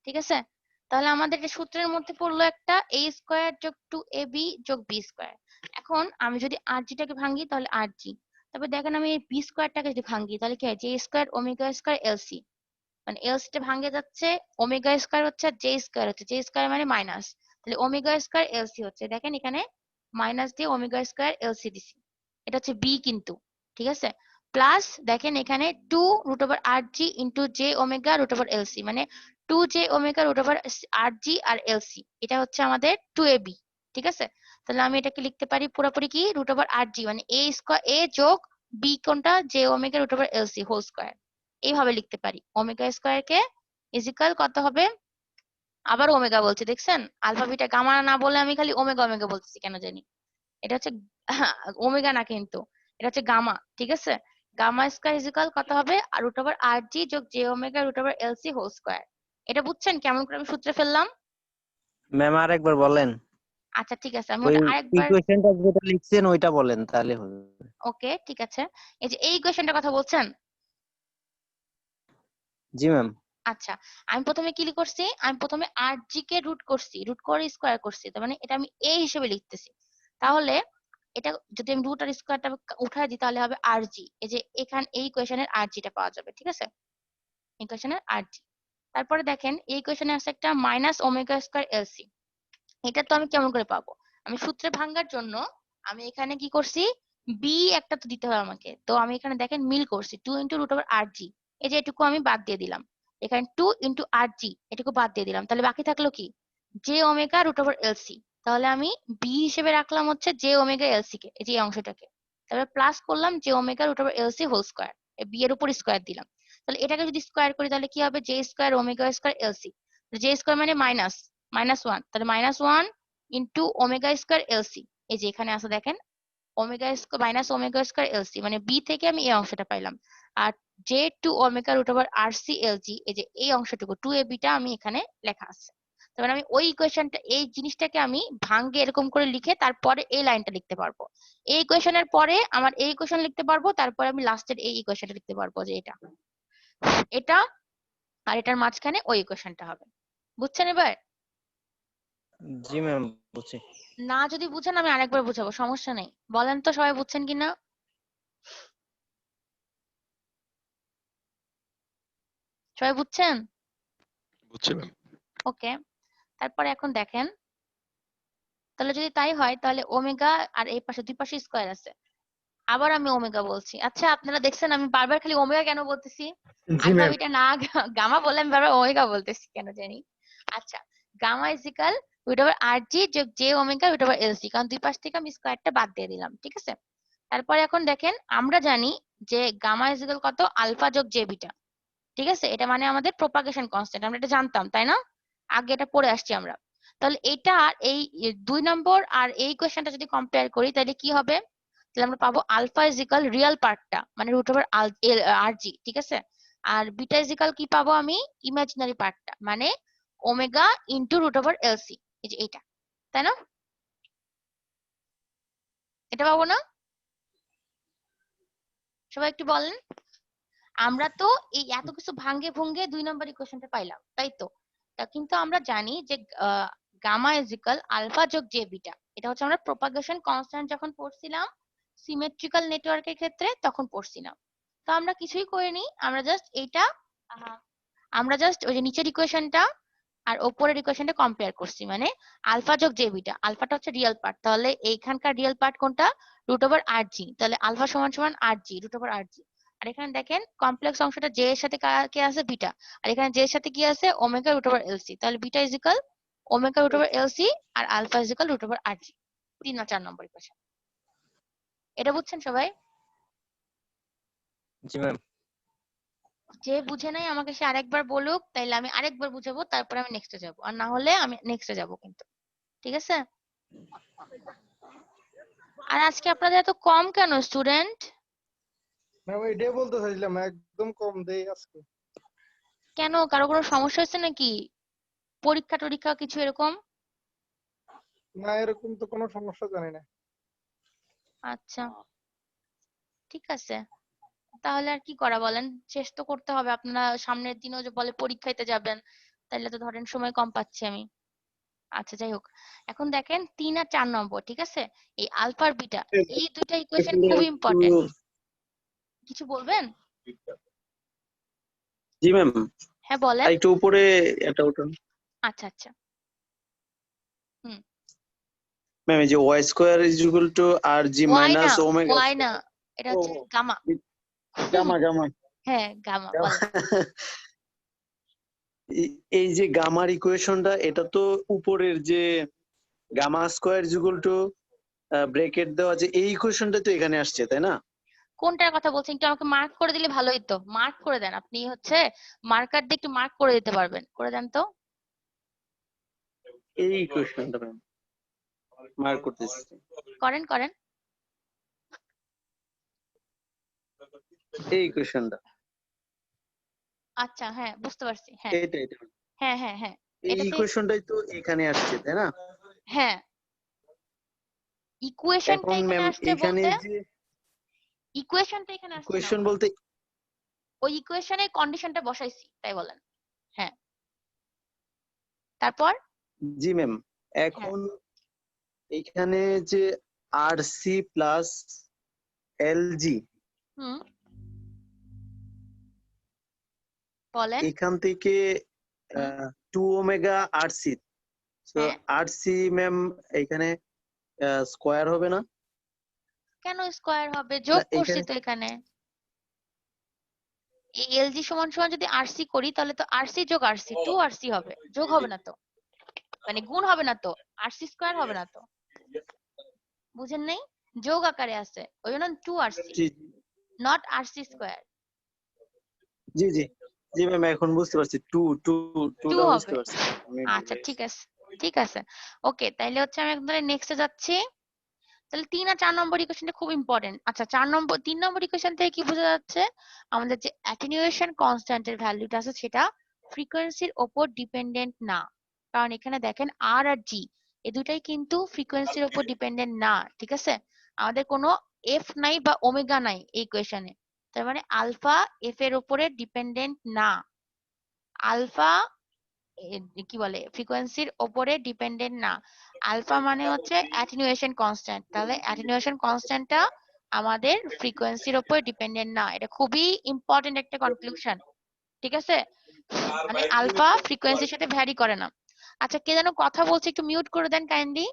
Speaker 1: ঠিক আছে, তাহলে আমাদের যে সূত্রের মধ্যে পড়লো একটা এ স্কয়ার যোগ 2ab যোগ বি স্কয়ার। এখন আমি যদি আর জিটাকে ভাঙি তাহলে আর জি, তারপর দেখেন আমি এই বি স্কয়ারটাকে যদি ভাঙি তাহলে কি হয়, J square omega square LC, মানে এলসি টা ভাঙে যাচ্ছে, ওমেগা স্কয়ার হচ্ছে আর জে স্কয়ার হচ্ছে, জে স্কয়ার মানে মাইনাস, তাহলে ওমেগা স্কয়ার এলসি হচ্ছে, দেখেন এখানে মাইনাস দিয়ে ওমেগা স্কয়ার এলসি দিছি, এটা হচ্ছে বি কিন্তু, ঠিক আছে। প্লাস দেখেন এখানে 2 root over R G into J omega root over LC, মানে 2 J omega root over R G আর এলসি, এটা হচ্ছে আমাদের 2ab, ঠিক আছে। তাহলে আমি এটাকে লিখতে পারি পুরোপুরি কি রুট ওভার আর জি, মানে এ স্কয়ার এ যোগ বি কোনটা J omega root over LC whole square, এইভাবে লিখতে পারি। ওমেগা স্কয়ার কে ইজিক্যাল কত হবে, আবার ওমেগা বলছি দেখছেন, আলফা বিটা গামা না বলে আমি খালি ওমেগা ওমেগা বলতেছি কেন জানি, এটা হচ্ছে ওমেগা না কিন্তু, এটা হচ্ছে গামা, ঠিক আছে। গামা স্কয়ার ইজিক্যাল কত হবে রুট ওভার আর জি যোগ J omega root over LC whole square. এটা বুঝছেন কেমন করে আমি সূত্রে ফেললাম?
Speaker 4: ম্যাম আরেকবার বলেন,
Speaker 1: আচ্ছা ঠিক আছে, আমি
Speaker 4: ওই
Speaker 1: ওটা আরেকবার,
Speaker 4: ইকুয়েশনটা যেটা লিখছেন ওইটা বলেন তাহলে হবে।
Speaker 1: ওকে ঠিক আছে। এই যে এই ইকুয়েশনটার কথা বলছেন,
Speaker 4: জি ম্যাম।
Speaker 1: আচ্ছা আমি প্রথমে কি করছি, আমি প্রথমে আর জি কে রুট করছি, রুট করে স্কয়ার করছি, তার মানে এটা আমি এ হিসেবে লিখতেছি। তাহলে এটা যদি আমি রুট আর স্কয়ারটা উঠায় দিই তাহলে হবে আর জি, এই যে এখানে এই ইকুয়েশনের আর জিটা পাওয়া যাবে, ঠিক আছে, ইকুয়েশনের আর জি। তারপরে দেখেন এই ইকুয়েশনে আছে একটা মাইনাস ওমেগা স্কয়ার এলসি, এটা তো আমি কেমন করে পাবো, আমি সূত্রে ভাঙার জন্য আমি এখানে কি করছি, বি একটা তো দিতে হবে আমাকে, তো আমি এখানে দেখেন মিল করছি 2 ইন্টু রুট ওভার আর জি, এই যে এটুকু আমি বাদ দিয়ে দিলাম, এখানে 2 ইন্টু আর জি এটুকু বাদ দিয়ে দিলাম, তাহলে বাকি থাকলো কি J omega root over LC, তাহলে আমি বি হিসেবে রাখলাম হচ্ছে জে ওমেগা এলসি কে, এই যে এই অংশটাকে, তারপরে প্লাস করলাম J omega root over LC whole square, B এর উপর স্কয়ার দিলাম, তাহলে এটাকে যদি স্কয়ার করি তাহলে কি হবে J square omega square LC, J square মানে মাইনাস মাইনাস ওয়ান, তাহলে minus one into omega square LC, এই যে এখানে আছে দেখেন omega square minus omega square LC, মানে বি থেকে আমি এই অংশটা পাইলাম, আর J two omega root over R C L G, এই যে এই অংশটুকু 2ab টা আমি এখানে লেখা আছে, তার মানে আমি ওই ইকুয়েশনটা এই জিনিসটাকে আমি ভাঙ্গে এরকম করে লিখে তারপরে এই লাইনটা লিখতে পারবো, এই ইকুয়েশনের পরে আমার এই ইকুয়েশন লিখতে পারবো, তারপরে আমি লাস্টের এই ইকুয়েশনটা লিখতে পারবো, যে এটা এটা আর এটার মাঝখানে ওই ইকুয়েশনটা হবে, বুঝছেন এবার?
Speaker 4: জি ম্যাম বুঝছি।
Speaker 1: না যদি বুঝেন আমি আরেকবার বুঝাবো, সমস্যা নেই, বলেন তো সবাই বুঝছেন কিনা? সবাই বুঝছেন?
Speaker 6: বুঝছি ম্যাম।
Speaker 1: ওকে, তারপরে এখন দেখেন, তাহলে যদি তাই হয় তাহলে ওমেগা আর এই পাশে দুই পাশে স্কয়ার আছে, আবার আমি ওমেগা বলছি, আচ্ছা আপনারা দেখছেন আমি বারবার খালি ওমেগা কেন বলতেছি,
Speaker 7: জি
Speaker 1: আলফা
Speaker 7: ম্যাম।
Speaker 1: বিটা না গামা বলে আমি বারবার ওমেগা বলতেছি কেন জানি। আচ্ছা gamma is equal root over R G যোগ J omega root over LC, কারণ দুই পাশ থেকে আমি স্কয়ারটা বাদ দিয়ে দিলাম, ঠিক আছে। তারপরে এখন দেখেন আমরা জানি যে গামা ইজিক্যাল কত আলফা যোগ জে বিটা, ঠিক আছে, এটা মানে আমাদের প্রপাগেশন কনস্ট্যান্ট, আমরা এটা জানতাম তাই না, আগে এটা পড়ে আসছি আমরা। তাহলে এটা আর এই 2 নম্বর আর এই কোয়েশ্চেনটা যদি কম্পেয়ার করি তাহলে কি হবে, তাহলে আমরা পাবো আলফা ইজ ইকাল রিয়েল পার্টটা মানে রুট ওভার আর জি, ঠিক আছে, আর বিটা ইজ ইকাল কি পাবো আমি ইমাজিনারি পার্টটা মানে omega into root over LC, এই যে এটা, তাই না, এটা পাবো না, সবাই একটু বলেন। আমরা তো এই এত কিছু ভাঙ্গে ভুঙ্গে 2 নম্বর ইকুয়েশনটা পাইলাম তাই তো, তা কিন্তু আমরা জানি যে গামা ইজ ইকাল আলফা যোগ জে বিটা, এটা হচ্ছে আমরা প্রপাগেশন কনস্ট্যান্ট যখন পড়ছিলাম সিমেট্রিক্যাল নেটওয়ার্কের ক্ষেত্রে তখন পড়ছিলাম, তো আমরা কিছুই করিনি, আমরা জাস্ট এইটা আমরা জাস্ট ওই যে নিচের ইকুয়েশনটা আর উপরের ইকুয়েশনটা কম্পেয়ার করছি, মানে আলফা যোগ জে বিটা, আলফাটা হচ্ছে রিয়েল পার্ট, তাহলে এইখানকার রিয়েল পার্ট কোনটা রুট ওভার আর জি, তাহলে আলফা সমান সমান আর জি রুট ওভার আর জি, আর এখানে দেখেন কমপ্লেক্স অংশটা জে এর সাথে কে আছে বিটা, আর এখানে জে এর সাথে কি আছে ওমেগা রুট ওভার এলসি, তাহলে beta is equal omega root over LC আর alpha is equal root over R G, 3 আর 4 নম্বর ইকুয়েশন, এটা বুঝছেন সবাই?
Speaker 4: জি ম্যাম।
Speaker 1: যে বুঝে নাই আমাকে সে আরেকবার বলুক, তাইলে আমি আরেকবার বুঝাবো, তারপরে আমি নেক্সটে যাব, আর না হলে আমি নেক্সটে যাব কিন্তু, ঠিক আছে। আর আজকে আপনাদের এত কম কেন স্টুডেন্ট?
Speaker 2: ম্যাম এটাই বলতে চাইছিলাম একদম কম দেই আজকে।
Speaker 1: কেন, কারো কোনো সমস্যা হচ্ছে নাকি, পরীক্ষা টরীক্ষা কিছু এরকম?
Speaker 2: না এরকম তো কোনো সমস্যা জানি না।
Speaker 1: আচ্ছা ঠিক আছে, তাহলে আর কি করা বলেন, শেষ তো করতে হবে, আপনারা সামনের দিনও যে বলে পরীক্ষাতে যাবেন, তাহলে তো ধরেন সময় কম পাচ্ছি আমি। আচ্ছা যাই হোক, এখন দেখেন 3 আর 4 নম্বর, ঠিক আছে, এই আলফা আর বিটা এই দুইটা ইকুয়েশন খুব ইম্পর্টেন্ট, কিছু বলবেন?
Speaker 4: জি ম্যাম।
Speaker 1: হ্যাঁ বলেন।
Speaker 7: আর একটু উপরে এটা উঠান
Speaker 1: আচ্ছা আচ্ছা।
Speaker 7: ম্যাম। এই যে Y square is equal to R G
Speaker 1: Y না,
Speaker 7: মাইনাস ওমেগা।
Speaker 1: ওয়াই না, এটা
Speaker 7: ও
Speaker 1: হচ্ছে গামা।
Speaker 7: গামা গামা
Speaker 1: হ্যাঁ গামা, বলেন।
Speaker 7: এই যে গামার ইকুয়েশনটা, এটা তো উপরের যে gamma square is equal to bracket দেওয়া, যে এই ইকুয়েশনটা তো এখানে আসছে, তাই না?
Speaker 1: কোনটার কথা বলছেন একটু আমাকে মার্ক করে দিলে ভালোই তো। মার্ক করে দেন, আপনি হচ্ছে মার্কার দিয়ে একটু মার্ক করে দিতে পারবেন, করে দেন তো।
Speaker 7: এই ইকুয়েশনটা ম্যাম মার্ক করতেছি।
Speaker 1: করেন করেন।
Speaker 7: এই ইকুয়েশনটা,
Speaker 1: আচ্ছা হ্যাঁ বুঝতে পারছি, হ্যাঁ
Speaker 7: এটা এটা
Speaker 1: হ্যাঁ হ্যাঁ হ্যাঁ
Speaker 7: এই
Speaker 1: এটাতে,
Speaker 7: ইকুয়েশনটাই তো এখানে আসছে, তাই না?
Speaker 1: হ্যাঁ ইকুয়েশনটা
Speaker 7: এখন
Speaker 1: এখানে
Speaker 7: ম্যাম
Speaker 1: আসছে
Speaker 7: এখানে
Speaker 1: বলতে,
Speaker 7: যে
Speaker 1: ইকুয়েশনটা এখানে আসছে না,
Speaker 7: ইকুয়েশন বলতে,
Speaker 1: ওই ইকুয়েশনে কন্ডিশনটা বসাইছি তাই বলেন। হ্যাঁ তারপর,
Speaker 7: জি ম্যাম,
Speaker 1: হ্যাঁ
Speaker 7: এখন এখানে যে আর সি প্লাস এল জি,
Speaker 1: হুম বলেন।
Speaker 7: এখান থেকে
Speaker 1: হুম,
Speaker 7: 2 ওমেগা আর সি, তো
Speaker 1: হ্যাঁ
Speaker 7: আর সি ম্যাম এখানে স্কোয়ার হবে না?
Speaker 1: কেন স্কোয়ার হবে, যোগ
Speaker 7: না
Speaker 1: করছি
Speaker 7: এখানে
Speaker 1: তো এখানে। এই এলজি সমান সমান যদি আরসি করি তাহলে তো আরসি যোগ আরসি 2 আরসি হবে, যোগ হবে না তো, মানে গুণ হবে না তো, আরসি স্কোয়ার হবে না তো, বুঝেন নাই? যোগ আকারে আছে ওই জন্য 2 RC,
Speaker 7: G
Speaker 1: not RC square.
Speaker 7: G G G ma'am, এখন বুঝতে পারছি, টু
Speaker 1: 2
Speaker 7: টা বুঝতে
Speaker 1: হবে।
Speaker 7: পারছি। আমি
Speaker 1: আচ্ছা
Speaker 7: ভুলে
Speaker 1: ঠিক
Speaker 7: গেছি।
Speaker 1: আছে, ঠিক আছে। ওকে তাইলে হচ্ছে আমি একদম নেক্সটে যাচ্ছি। তাহলে 3 আর 4 নম্বর ইকুয়েশনটা খুব ইম্পর্টেন্ট। আচ্ছা 3 নম্বর ইকুয়েশন থেকে কি বোঝা যাচ্ছে, আমাদের যে অ্যাটেনুয়েশন কনস্ট্যান্টের ভ্যালুটা আছে সেটা ফ্রিকোয়েন্সির ওপর ডিপেন্ডেন্ট না। কারণ এখানে দেখেন আর আর জি এই দুটাই কিন্তু ফ্রিকোয়েন্সির ওপর ডিপেন্ডেন্ট না, ঠিক আছে? আমাদের কোনো এফ নাই বা ওমেগা নাই এই ইকুয়েশনে, তার মানে আলফা এফ এর উপরে ডিপেন্ডেন্ট না। আলফা কি বলে ফ্রিকোয়েন্সির ওপরে ডিপেন্ডেন্ট না। আলফা মানে হচ্ছে অ্যাটেনুয়েশন কনস্ট্যান্ট, তাহলে অ্যাটেনুয়েশন কনস্ট্যান্টটা আমাদের ফ্রিকোয়েন্সির ওপর ডিপেন্ডেন্ট না। এটা খুবই ইম্পর্টেন্ট একটা কনক্লুশন, ঠিক আছে? মানে আলফা ফ্রিকোয়েন্সির সাথে ভ্যারি করে না। আচ্ছা কে যেন কথা বলছে, একটু মিউট করে দেন কাইন্ডলি।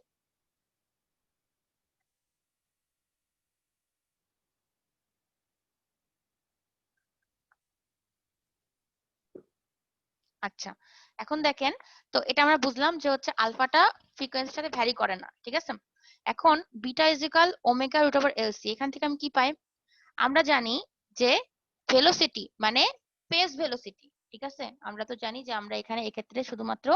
Speaker 1: আচ্ছা এখন দেখেন, তো এটা আমরা বুঝলাম যে হচ্ছে আলফাটা ফ্রিকোয়েন্সির সাথে ভ্যারি করে না, ঠিক আছে? এখন beta is equal omega root over LC, এখান থেকে আমি কি পাই? আমরা জানি যে ভেলোসিটি মানে ফেজ ভেলোসিটি, ঠিক আছে? আমরা তো জানি যে আমরা এখানে এক্ষেত্রে শুধুমাত্র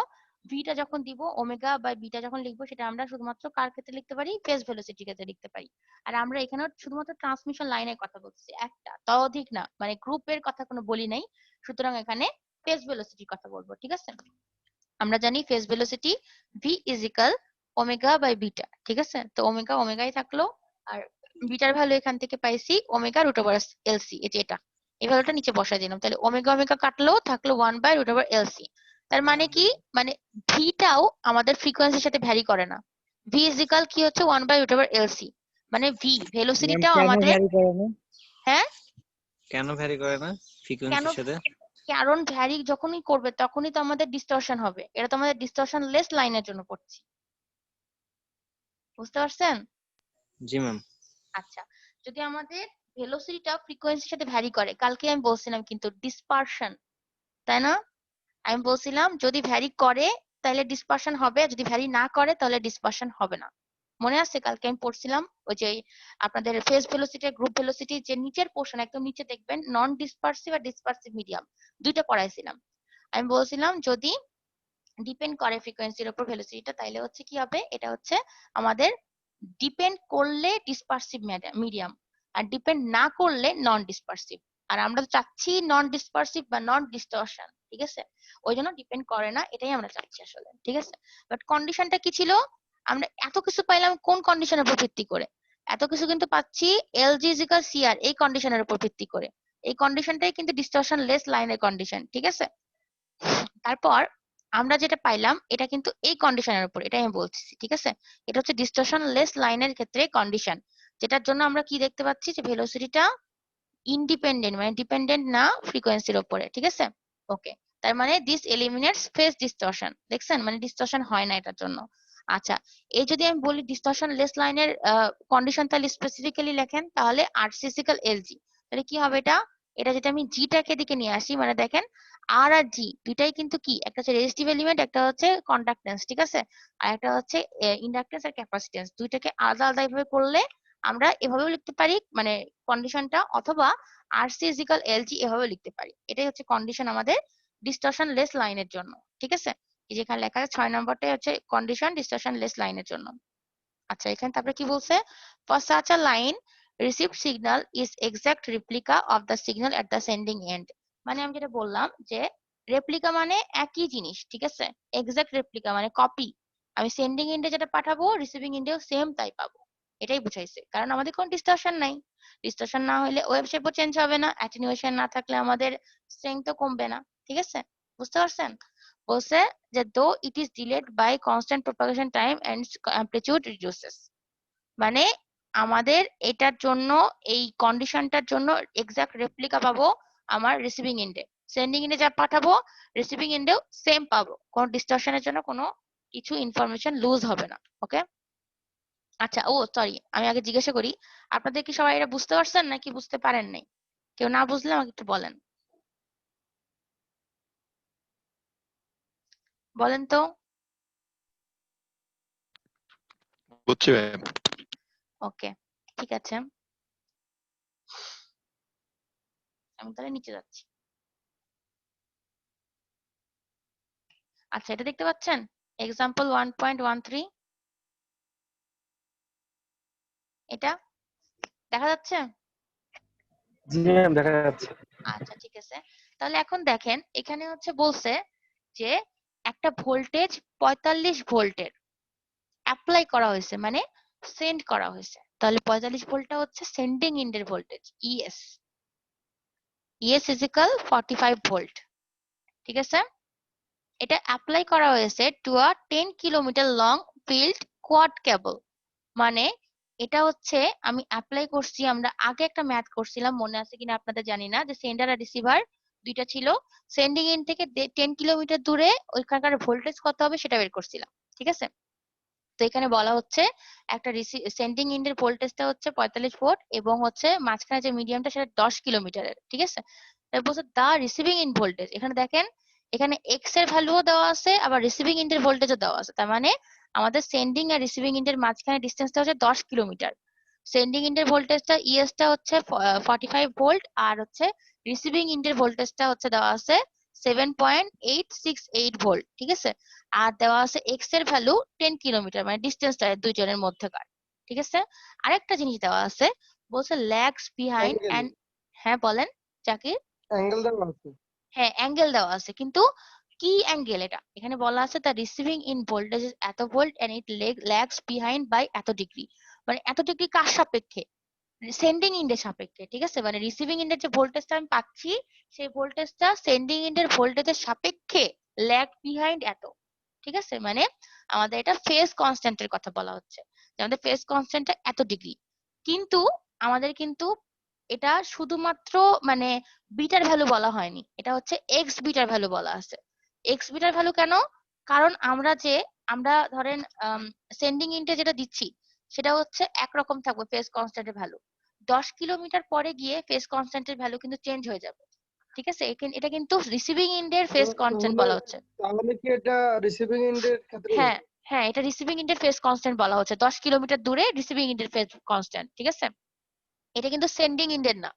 Speaker 1: ভিটা যখন দিব ওমেগা বা বিটা যখন লিখবো সেটা আমরা শুধুমাত্র কার ক্ষেত্রে লিখতে পারি, ফেজ ভেলোসিটির ক্ষেত্রে লিখতে পারি। আর আমরা এখানে শুধুমাত্র ট্রান্সমিশন লাইনের কথা বলছি, একটা ততোধিক না, মানে গ্রুপের কথা কোনো বলি নাই। সুতরাং এখানে ফেজ ভেলোসিটির কথা বলবো, ঠিক আছে? আমরা জানি phase velocity V is equal omega by beta, ঠিক আছে? তো ওমেগা ওমেগাই থাকলো, আর বিটার ভ্যালু এখান থেকে পাইছি ওমেগা রুট ওভার এলসি, এই যে এটা, এই ভ্যালুটা নিচে বসাই দিলাম। তাহলে ওমেগা ওমেগা কাটলো, থাকলো 1 বাই রুট ওভার এলসি। তার মানে কি, মানে ভিটাও আমাদের ফ্রিকোয়েন্সির সাথে ভ্যারি করে না। ভি ইজ ইকাল কি হচ্ছে 1 বাই রুট ওভার এলসি, মানে ভি
Speaker 8: ম্যাম
Speaker 1: ভেলোসিটিটাও
Speaker 8: কেন
Speaker 1: আমাদের,
Speaker 8: ভ্যারি করে না?
Speaker 1: হ্যাঁ
Speaker 4: কেন ভ্যারি করে না
Speaker 1: কেন,
Speaker 4: ফ্রিকোয়েন্সির সাথে?
Speaker 1: কারণ ভ্যারি যখনই করবে তখনই তো আমাদের ডিস্টরশন হবে, এটা তো আমাদের ডিস্টরশন লেস লাইনের জন্য পড়ছি, বুঝতে পারছেন?
Speaker 4: জি ম্যাম।
Speaker 1: আচ্ছা যদি আমাদের ভেলোসিটিটা ফ্রিকোয়েন্সির সাথে ভ্যারি করে, কালকে আমি বলছিলাম কিন্তু ডিসপারশন, তাই না? আমি বলছিলাম যদি ভ্যারি করে তাহলে ডিসপারশন হবে, যদি ভ্যারি না করে তাহলে ডিসপারশন হবে না। মনে আছে কালকে আমি পড়ছিলাম ওই যে আপনাদের ফেজ ভেলোসিটি গ্রুপ ভেলোসিটি যে নিচের পোর্শন একদম নিচে দেখবেন নন ডিসপারসিভ আর ডিসপারসিভ মিডিয়াম দুইটা পড়াইছিলাম। আমি বলছিলাম যদি ডিপেন্ড করে ফ্রিকোয়েন্সির উপর ভেলোসিটিটা তাইলে হচ্ছে কি হবে, এটা হচ্ছে আমাদের ডিপেন্ড করলে ডিসপারসিভ মিডিয়াম, আর ডিপেন্ড না করলে নন ডিসপারসিভ। আর আমরা তো চাচ্ছি নন ডিসপারসিভ বা নন ডিস্টরশন, ঠিক আছে? ওই জন্য ডিপেন্ড করে না, এটাই আমরা চাচ্ছি আসলে, ঠিক আছে? বাট কন্ডিশনটা কি ছিল, আমরা এত কিছু পাইলাম কোন কন্ডিশনের উপর ভিত্তি করে? এত কিছু কিন্তু পাচ্ছি এলজি ইজিক্যাল সিআর এই কন্ডিশনের উপর ভিত্তি করে। এই কন্ডিশনটাই কিন্তু ডিস্টরশন লেস লাইনের কন্ডিশন, ঠিক আছে? তারপর আমরা যেটা পাইলাম এটা কিন্তু এই কন্ডিশনের উপর, এটাই আমি বলছি, ঠিক আছে? এটা হচ্ছে ডিস্টরশন লেস লাইনের ক্ষেত্রে কন্ডিশন, যেটার জন্য আমরা কি দেখতে পাচ্ছি যে ভেলোসিটিটা ইন্ডিপেন্ডেন্ট মানে ডিপেন্ডেন্ট না ফ্রিকোয়েন্সির উপরে, ঠিক আছে? ওকে তার মানে দিস এলিমিনেটস ফেজ ডিসটরশন। দেখছেন, মানে ডিসটরশন হয় না এটার জন্য। আচ্ছা, এই যদি আমি বলি ডিসটরশন লেস লাইনের কন্ডিশন, তাহলে স্পেসিফিক্যালি লেখেন, তাহলে আর্টিফিশিয়াল এলজি, তাহলে কি হবে এটা? এটা যদি আমি জিটাকে দিকে নিয়ে আসি, মানে দেখেন আর আর জি দুইটাই কিন্তু কি, একটা হচ্ছে রেজিস্টিভ এলিমেন্ট, একটা হচ্ছে কন্ডাক্টেন্স, ঠিক আছে, আর একটা হচ্ছে ইন্ডাকটেন্স আর ক্যাপাসিটেন্স। দুইটাকে আলাদা আলাদা ভাবে করলে আমরা এভাবেও লিখতে পারি, মানে কন্ডিশনটা, অথবা আরসি ইজিক্যাল এলজি এভাবেও লিখতে পারি। এটাই হচ্ছে কন্ডিশন আমাদের ডিসটরশন লেস লাইনের জন্য, ঠিক আছে। এই যেখানে লেখা আছে 6 নম্বরটাই হচ্ছে কন্ডিশন ডিসটরশন লেস লাইনের জন্য। আচ্ছা, এখানে তারপরে কি বলছে? For such a line received signal is exact replica of the signal at the sending end। মানে আমি যেটা বললাম যে রেপ্লিকা মানে একই জিনিস, ঠিক আছে, এক্সাক্ট রেপ্লিকা মানে কপি। আমি সেন্ডিং এন্ডে যেটা পাঠাবো রিসিভিং এন্ডেও সেম তাই পাবো, এটাই বুঝাইছে। কারণ আমাদের কোনো ডিসটরশন নাই, ডিসটরশন না হলে ওয়েভ শেপও চেঞ্জ হবে না, অ্যাটেনুয়েশন না থাকলে আমাদের স্ট্রেংথও কমবে না, ঠিক আছে, বুঝতে পারছেন? বলছে যে though it is delayed by constant propagation time and amplitude reduces, মানে আমাদের এটার জন্য, এই কন্ডিশনটার জন্য এক্সাক্ট রেপ্লিকা পাবো আমার রিসিভিং এন্ডে, সেন্ডিং এন্ডে যা পাঠাবো রিসিভিং এন্ডেও সেম পাবো, কোনো ডিসটরশনের জন্য কোনো কিছু ইনফরমেশন লুজ হবে না। ওকে, আচ্ছা, ও সরি, আমি আগে জিজ্ঞাসা করি, আপনাদের কি সবাই এটা বুঝতে পারছেন নাকি বুঝতে পারেন নাই? কেউ না বুঝলে আমাকে একটু বলেন, বলেন তো।
Speaker 6: বুঝছি ম্যাম।
Speaker 1: ওকে, ঠিক আছে, আমি তাহলে নিচে যাচ্ছি। আচ্ছা, এটা দেখতে পাচ্ছেন এক্সাম্পল 1.13, এটা দেখা যাচ্ছে?
Speaker 2: জি ম্যাম, দেখা যাচ্ছে।
Speaker 1: আচ্ছা, ঠিক আছে, তাহলে এখন দেখেন এখানে হচ্ছে বলছে যে একটা ভোল্টেজ 45 ভোল্টের অ্যাপ্লাই করা হয়েছে, মানে সেন্ড করা হয়েছে, তাহলে 45 ভোল্টটা হচ্ছে সেন্ডিং এন্ডের voltage, ES, ES is equal 45 volt, ঠিক আছে। এটা অ্যাপ্লাই করা হয়েছে to a 10 kilometre long field quad cable, মানে এটা হচ্ছে আমি অ্যাপ্লাই করছি, আমরা আগে একটা ম্যাথ করছিলাম, মনে আছে কিনা আপনাদের জানি না, যে সেন্ডার আর রিসিভার দুইটা ছিল, সেন্ডিং এন্ড থেকে 10 কিলোমিটার দূরে ওইখানকার ভোল্টেজ কত হবে সেটা বের করছিলাম, ঠিক আছে। তো এখানে বলা হচ্ছে একটা সেন্ডিং এন্ডের ভোল্টেজটা হচ্ছে 45 ভোল্ট এবং হচ্ছে মাঝখানে যে মিডিয়ামটা সেটা 10 কিলোমিটারের, ঠিক আছে। তারপর বলছে দা রিসিভিং ইন ভোল্টেজ, এখানে দেখেন এখানে এক্স এর ভ্যালুও দেওয়া আছে, আবার রিসিভিং এন্ডের ভোল্টেজও দেওয়া আছে, তার মানে আমাদের সেন্ডিং আর রিসিভিং এন্ডের মাঝখানে ডিসটেন্সটা হচ্ছে 10 কিলোমিটার। সেন্ডিং এন্ডের ভোল্টেজটা ইএসটা হচ্ছে 45 ভোল্ট, আর হচ্ছে রিসিভিং এন্ডের ভোল্টেজটা হচ্ছে দেওয়া আছে 7.868 ভোল্ট, ঠিক আছে। আর দেওয়া আছে এক্স এর ভ্যালু 10 কিলোমিটার, মানে ডিসটেন্সটা দুইজনের মধ্যকার, ঠিক আছে। আরেকটা জিনিস দেওয়া আছে, বলছে ল্যাগস বিহাইন্ড
Speaker 2: Angle,
Speaker 1: এন্ড, হ্যাঁ বলেন জাকির।
Speaker 2: অ্যাঙ্গেল দেওয়া আছে।
Speaker 1: হ্যাঁ, অ্যাঙ্গেল দেওয়া আছে, কিন্তু কি অ্যাঙ্গেল এটা? এখানে বলা আছে the receiving in voltage is এত volt and it lags behind by এত ডিগ্রি, মানে এত ডিগ্রি কার সাপেক্ষে? সেন্ডিং ইন্ডের সাপেক্ষে, ঠিক আছে। মানে রিসিভিং ইন্ডের যে ভোল্টেজটা আমি পাচ্ছি সেই ভোল্টেজটা সেন্ডিং ইন্ডের ভোল্টেজের সাপেক্ষে ল্যাগ বিহাইন্ড এত, ঠিক আছে। মানে আমাদের এটা ফেজ কনস্ট্যান্টের কথা বলা হচ্ছে, যে আমাদের ফেজ কনস্ট্যান্টটা এত ডিগ্রি, কিন্তু আমাদের কিন্তু এটা শুধুমাত্র মানে বিটার ভ্যালু বলা হয়নি, এটা হচ্ছে এক্স বিটার ভ্যালু বলা আছে। এক্স বিটার ভ্যালু কেন? কারণ আমরা ধরেন সেন্ডিং ইন্ডে যেটা দিচ্ছি সেটা হচ্ছে একরকম থাকবে ফেজ কনস্ট্যান্টের ভ্যালু, 10 কিলোমিটার পরে গিয়ে ফেজ কনস্ট্যান্টের ভ্যালু কিন্তু চেঞ্জ হয়ে যাবে, ঠিক আছে। এটা কিন্তু রিসিভিং এন্ডের ফেজ কনস্ট্যান্ট
Speaker 2: তাহলে
Speaker 1: বলা হচ্ছে।
Speaker 2: তাহলে কি এটা রিসিভিং এন্ডের ক্ষেত্রে?
Speaker 1: হ্যাঁ, হ্যাঁ, এটা রিসিভিং এন্ডের ফেজ কনস্ট্যান্ট বলা হচ্ছে, 10 কিলোমিটার দূরে রিসিভিং এন্ডের ফেজ কনস্ট্যান্ট, ঠিক আছে। এটা কিন্তু সেন্ডিং এন্ডের না,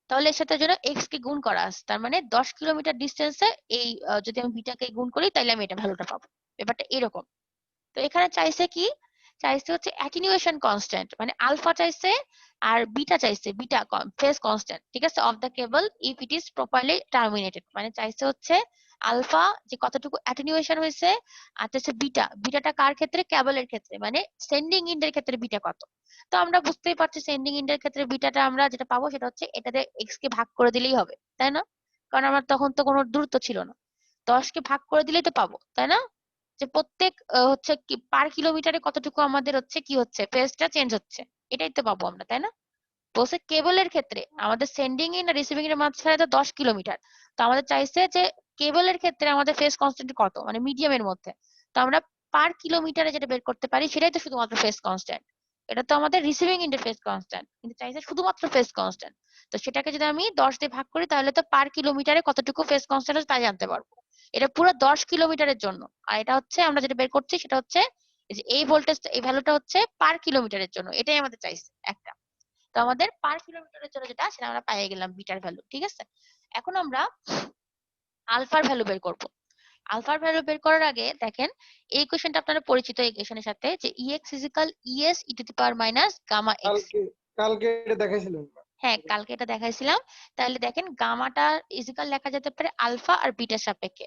Speaker 1: তাহলে এর সাথে জন্য এক্স কে গুণ করা আছে, তার মানে 10 কিলোমিটার ডিস্টেন্সে এই যদি আমি বিটাকে গুণ করি তাহলে আমি এটা ভ্যালুটা পাবো, ব্যাপারটা এরকম। তো এখানে চাইছে কি, চাইছে হচ্ছে অ্যাটেনুয়েশন কনস্ট্যান্ট, মানে আলফা চাইছে আর বিটা চাইছে, বিটা ফেজ কনস্ট্যান্ট, ঠিক আছে, of the cable if it is properly terminated, মানে চাইছে হচ্ছে আলফা যে কতটুকু অ্যাটেনুয়েশন হয়েছে, আর চাইছে বিটা, বিটাটা কার ক্ষেত্রে? কেবলের ক্ষেত্রে, মানে সেন্ডিং এন্ডের ক্ষেত্রে বিটা কত। তো আমরা বুঝতেই পারছি সেন্ডিং এন্ডের ক্ষেত্রে বিটাটা আমরা যেটা পাবো সেটা হচ্ছে এটাতে এক্স কে ভাগ করে দিলেই হবে, তাই না? কারণ আমার তখন তো কোনো দূরত্ব ছিল না, 10 কে ভাগ করে দিলেই তো পাবো, তাই না? যে প্রত্যেক হচ্ছে কি পার কিলোমিটারে কতটুকু আমাদের হচ্ছে কি হচ্ছে ফেজটা চেঞ্জ হচ্ছে, এটাই তো পাবো আমরা, তাই না? বলছে কেবলের ক্ষেত্রে আমাদের সেন্ডিং ইন আর রিসিভিং এর মাঝখানে তো 10 কিলোমিটার, তো আমাদের চাইছে যে কেবলের ক্ষেত্রে আমাদের ফেজ কনস্ট্যান্ট কত, মানে মিডিয়ামের মধ্যে। তো আমরা পার কিলোমিটারে যেটা বের করতে পারি সেটাই তো শুধুমাত্র ফেজ কনস্ট্যান্ট। এটা তো আমাদের রিসিভিং এন্ডের ফেজ কনস্ট্যান্ট, কিন্তু চাইছে শুধুমাত্র ফেজ কনস্ট্যান্ট। তো সেটাকে যদি আমি 10 দিয়ে ভাগ করি তাহলে তো পার কিলোমিটারে কতটুকু ফেজ কনস্ট্যান্ট আছে তা জানতে পারবো। এটা পুরো 10 কিলোমিটারের জন্য। আর এটা হচ্ছে আমরা যেটা বের করছি সেটা হচ্ছে এই যে এই ভোল্টেজ, এই ভ্যালুটা হচ্ছে পার কিলোমিটারের জন্য, এটাই আমাদের চাইছে একটা। তো আমাদের পার কিলোমিটারের জন্য যেটা সেটা আমরা পেয়ে গেলাম বিটার ভ্যালু, ঠিক আছে। এখন আমরা আলফার ভ্যালু বের করব। আলফার ভ্যালু বের করার আগে দেখেন এই ইকুয়েশনটা আপনারা পরিচিত এই ইকুয়েশনের সাথে, যে ex es e to the power minus gamma x।
Speaker 2: কালকে এটা দেখাইছিলেন।
Speaker 1: হ্যাঁ, কালকে এটা দেখাইছিলাম। তাহলে দেখেন গামাটা ইজিক্যাল লেখা যেতে পারে আলফা আর বিটার সাপেক্ষে।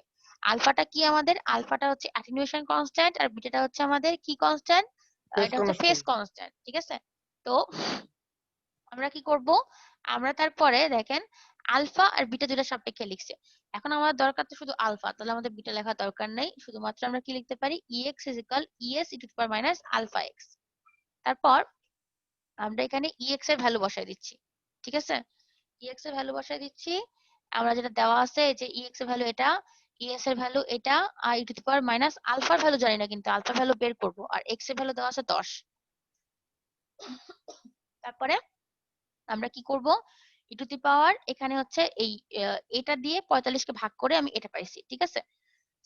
Speaker 1: আলফাটা কি আমাদের, আলফাটা হচ্ছে অ্যাটেনুয়েশন কনস্ট্যান্ট, আর বিটাটা হচ্ছে আমাদের কি কনস্ট্যান্ট, এটা হচ্ছে ফেজ কনস্ট্যান্ট, ঠিক আছে। তো আমরা কি করব, আমরা তারপরে দেখেন আলফা আর বিটা দুইটার সাপেক্ষে লিখছে। এখন আমাদের দরকার তো শুধু আলফা, তাহলে আমাদের বিটা লেখার দরকার নেই, শুধুমাত্র আমরা কি লিখতে পারি ex es e to the power minus alpha x। তারপর আমরা এখানে ex এর ভ্যালু বসাই দিচ্ছি, ঠিক আছে। ex এর ভ্যালু বসাই দিচ্ছি, আমরা যেটা দেওয়া আছে যে ex এর ভ্যালু এটা, es এর ভ্যালু এটা, আর e to the power minus আলফার ভ্যালু জানি না, কিন্তু আলফার ভ্যালু বের করব। আর x এর ভ্যালু দেওয়া আছে 10। তারপরে আমরা কি করব, e টু দি পাওয়ার এখানে হচ্ছে এই এটা দিয়ে 45 কে ভাগ করে আমি এটা পাইছি, ঠিক আছে।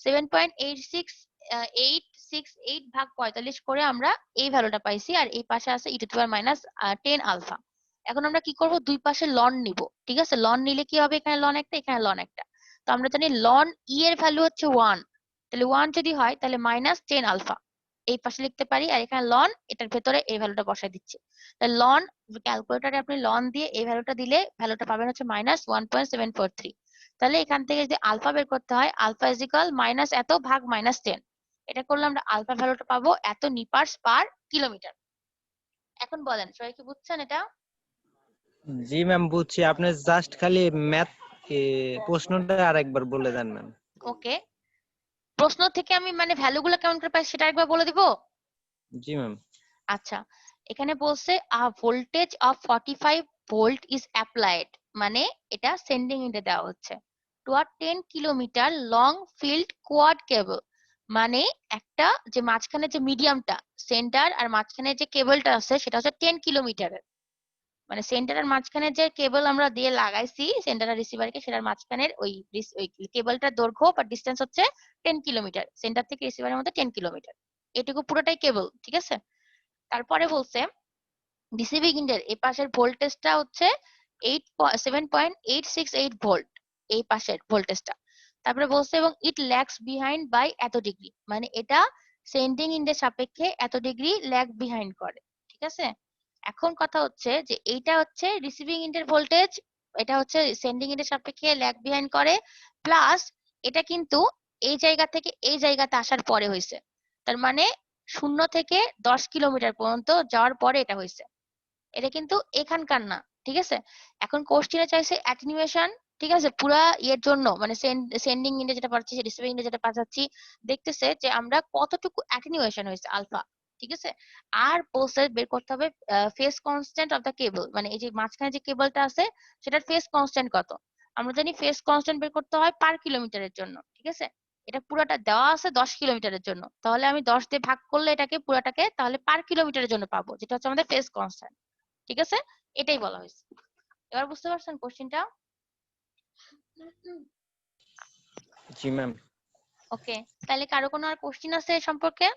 Speaker 1: 7.868 ভাগ 45 করে আমরা এই ভ্যালুটা পাইছি, আর এই পাশে আছে e to the power minus 10 alpha. এখন আমরা কি করব, দুই পাশে লন নিব, ঠিক আছে। লন নিলে কি হবে, এখানে লন একটা এখানে লন একটা। তো আমরা জানি লন ই এর ভ্যালু হচ্ছে 1, তাহলে 1 যদি হয় তাহলে মাইনাস 10 আলফা এই পাশে লিখতে পারি, আর এখানে লন এটার ভেতরে এই ভ্যালুটা বসাই দিচ্ছি। তাহলে লন ক্যালকুলেটরে আপনি লন দিয়ে এই ভ্যালুটা দিলে ভ্যালুটা পাবেন হচ্ছে মাইনাস 1.743। তাহলে এখান থেকে যদি আলফা বের করতে হয়, আলফা ইজ ইকুয়াল মাইনাস এত ভাগ মাইনাস 10, এটা করলে আমরা আলফা ভ্যালুটা পাবো এত নিপার্স পার কিলোমিটার। এখন বলেন সবাই কি বুঝছেন এটা?
Speaker 4: জি ম্যাম বুঝছি, আপনি জাস্ট খালি ম্যাথ প্রশ্নটা আরেকবার বলে দেন ম্যাম।
Speaker 1: ওকে, প্রশ্ন থেকে আমি মানে ভ্যালুগুলো কেমন করে পাই সেটা একবার বলে দিব।
Speaker 4: জি ম্যাম।
Speaker 1: আচ্ছা, এখানে বলছে a voltage of 45 volt is applied, মানে এটা সেন্ডিং এন্ডে দেওয়া হচ্ছে to a 10 kilometre long field quad cable, মানে একটা যে মাঝখানে যে মিডিয়ামটা সেন্টার আর মাঝখানে যে কেবলটা আছে সেটা হচ্ছে 10 কিলোমিটারের, মানে সেন্টার আর মাঝখানে যে কেবল আমরা দিয়ে লাগাইছি সেন্টার আর রিসিভারকে, সেটার মাঝখানের ওই কেবলটার দৈর্ঘ্য বা ডিসটেন্স হচ্ছে 10 কিলোমিটার, সেন্টার থেকে রিসিভারের মধ্যে 10 কিলোমিটার, এটুকু পুরোটাই কেবল, ঠিক আছে। তারপরে বলছে রিসিভিং এন্ডের এই পাশের ভোল্টেজটা হচ্ছে 7.868 ভোল্ট, এই পাশের ভোল্টেজটা। তারপরে বলছে এবং ইট ল্যাগস বিহাইন্ড বাই এত ডিগ্রি, মানে এটা সেন্ডিং এন্ডের সাপেক্ষে এত ডিগ্রি ল্যাগ বিহাইন্ড করে, ঠিক আছে। এখন কথা হচ্ছে যে এইটা হচ্ছে রিসিভিং এন্ডের ভোল্টেজ, এটা হচ্ছে সেন্ডিং এন্ডের সাপেক্ষে ল্যাগ বিহাইন্ড করে, প্লাস এটা কিন্তু এই জায়গা থেকে এই জায়গাতে আসার পরে হয়েছে, তার মানে 0 থেকে 10 কিলোমিটার পর্যন্ত যাওয়ার পরে এটা হয়েছে, এটা কিন্তু এখানকার না, ঠিক আছে। এখন কোশ্চেনে চাইছে অ্যাটেনুয়েশন, ঠিক আছে, পুরা ইয়ের জন্য, মানে সেন্ডিং এন্ডে যেটা পাচ্ছি রিসিভিং এন্ডে যেটা পাঠাচ্ছি, দেখতেছে যে আমরা কতটুকু অ্যাটেনুয়েশন হয়েছে আলফা, ঠিক আছে। আর বলছে বের করতে হবে ফেজ কনস্ট্যান্ট অফ দা কেবল, মানে এই যে মাঝখানে যে কেবলটা আছে সেটার ফেজ কনস্ট্যান্ট কত। আমরা জানি ফেজ কনস্ট্যান্ট বের করতে হয় পার কিলোমিটারের জন্য, ঠিক আছে। এটা পুরাটা দেওয়া আছে 10 কিলোমিটারের জন্য, তাহলে আমি 10 দিয়ে ভাগ করলে এটাকে পুরাটাকে তাহলে পার কিলোমিটারের জন্য পাবো, যেটা হচ্ছে আমাদের ফেজ কনস্ট্যান্ট, ঠিক আছে। এটাই বলা হয়েছে। এবার বুঝতে পারছেন কোশ্চেনটা?
Speaker 4: জি ম্যাম।
Speaker 1: ওকে, তাহলে কারো কোনো আর কোশ্চেন আছে এ সম্পর্কে?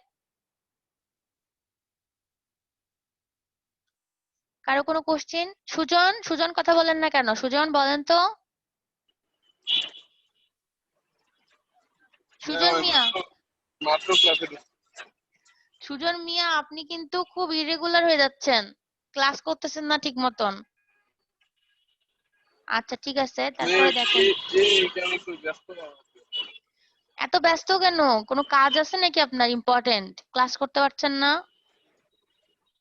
Speaker 1: কারো কোনো কোশ্চেন? সুজন, সুজন কথা বলেন না কেন? সুজন বলেন তো। সুজন মিয়া, সুজন মিয়া আপনি কিন্তু খুব ইরেগুলার হয়ে যাচ্ছেন, ক্লাস করতেছেন না ঠিক মতন। আচ্ছা ঠিক আছে, তারপরে দেখেন। এত ব্যস্ত কেন? কোনো কাজ আছে নাকি আপনার ইম্পর্টেন্ট? ক্লাস করতে পারছেন না?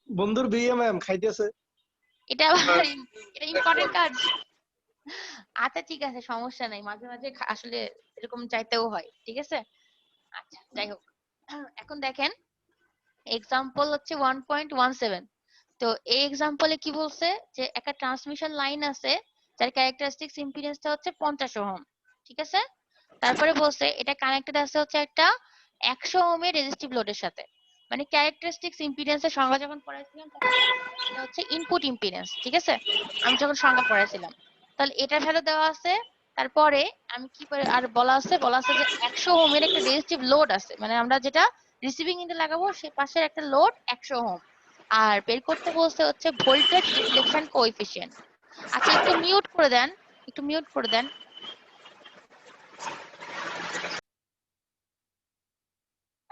Speaker 2: বন্ধুর বিয়ে ম্যাম, খাইতেছে।
Speaker 1: এটা আবার এটা ইম্পর্টেন্ট কাজ? আচ্ছা ঠিক আছে, সমস্যা নাই, মাঝে মাঝে আসলে এরকম চাইতেও হয়, ঠিক আছে। আচ্ছা যাই হোক, এখন দেখেন এক্সাম্পল হচ্ছে 1.17। তো এই এক্সাম্পলে কি বলছে যে একটা ট্রান্সমিশন লাইন আছে যার ক্যারেক্টারিস্টিক্স ইম্পিডেন্সটা হচ্ছে 50 ওহম, ঠিক আছে। তারপরে বলছে এটা কানেক্টেড আছে হচ্ছে একটা 100 ওহমের রেজিস্টিভ লোডের সাথে। মানে ক্যারেক্টারিস্টিক্স ইম্পিডেন্সের সংজ্ঞা যখন পড়াইছিলাম তখন এটা হচ্ছে ইনপুট ইম্পিডেন্স, ঠিক আছে? আমি যখন সংজ্ঞা পড়াইছিলাম, তাহলে এটা ভ্যালু দেওয়া আছে। তারপরে আমি কি করে আর বলা আছে যে 100 ওহমের একটা রেজিস্টিভ লোড আছে, মানে আমরা যেটা রিসিভিং এন্ডে লাগাবো সে পাশের একটা লোড 100 ওহম। আর বের করতে বলছে হচ্ছে ভোল্টেজ রিফ্লেকশন কোএফিসিয়েন্ট। আচ্ছা একটু মিউট করে দেন, একটু মিউট করে দেন।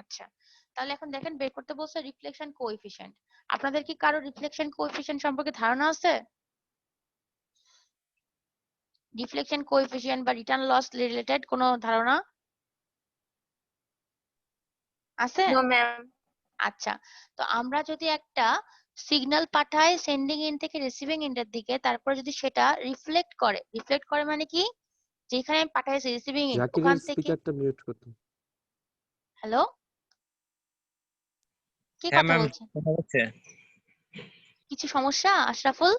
Speaker 1: আচ্ছা, তাহলে এখন দেখেন বের করতে বলছে রিফ্লেকশন কোএফিসিয়েন্ট। আপনাদের কি কারো রিফ্লেকশন কোএফিসিয়েন্ট সম্পর্কে ধারণা আছে? রিফ্লেকশন কোএফিসিয়েন্ট বা রিটার্ন লস রিলেটেড কোনো ধারণা আছে?
Speaker 8: No ma'am.
Speaker 1: আচ্ছা, তো আমরা যদি একটা সিগন্যাল পাঠাই সেন্ডিং এন্ড থেকে রিসিভিং এন্ডের দিকে, তারপর যদি সেটা রিফ্লেক্ট করে মানে কি, যেখানে আমি পাঠাইছি রিসিভিং এন্ড
Speaker 3: জাকিরের
Speaker 1: ওখান থেকে।
Speaker 3: স্পিকারটা মিউট করতে।
Speaker 1: হ্যালো, কে
Speaker 4: হ্যাঁ
Speaker 1: কথা
Speaker 4: ম্যাম,
Speaker 1: বলছেন?
Speaker 4: কথা হচ্ছে।
Speaker 1: কিছু সমস্যা আশরাফুল?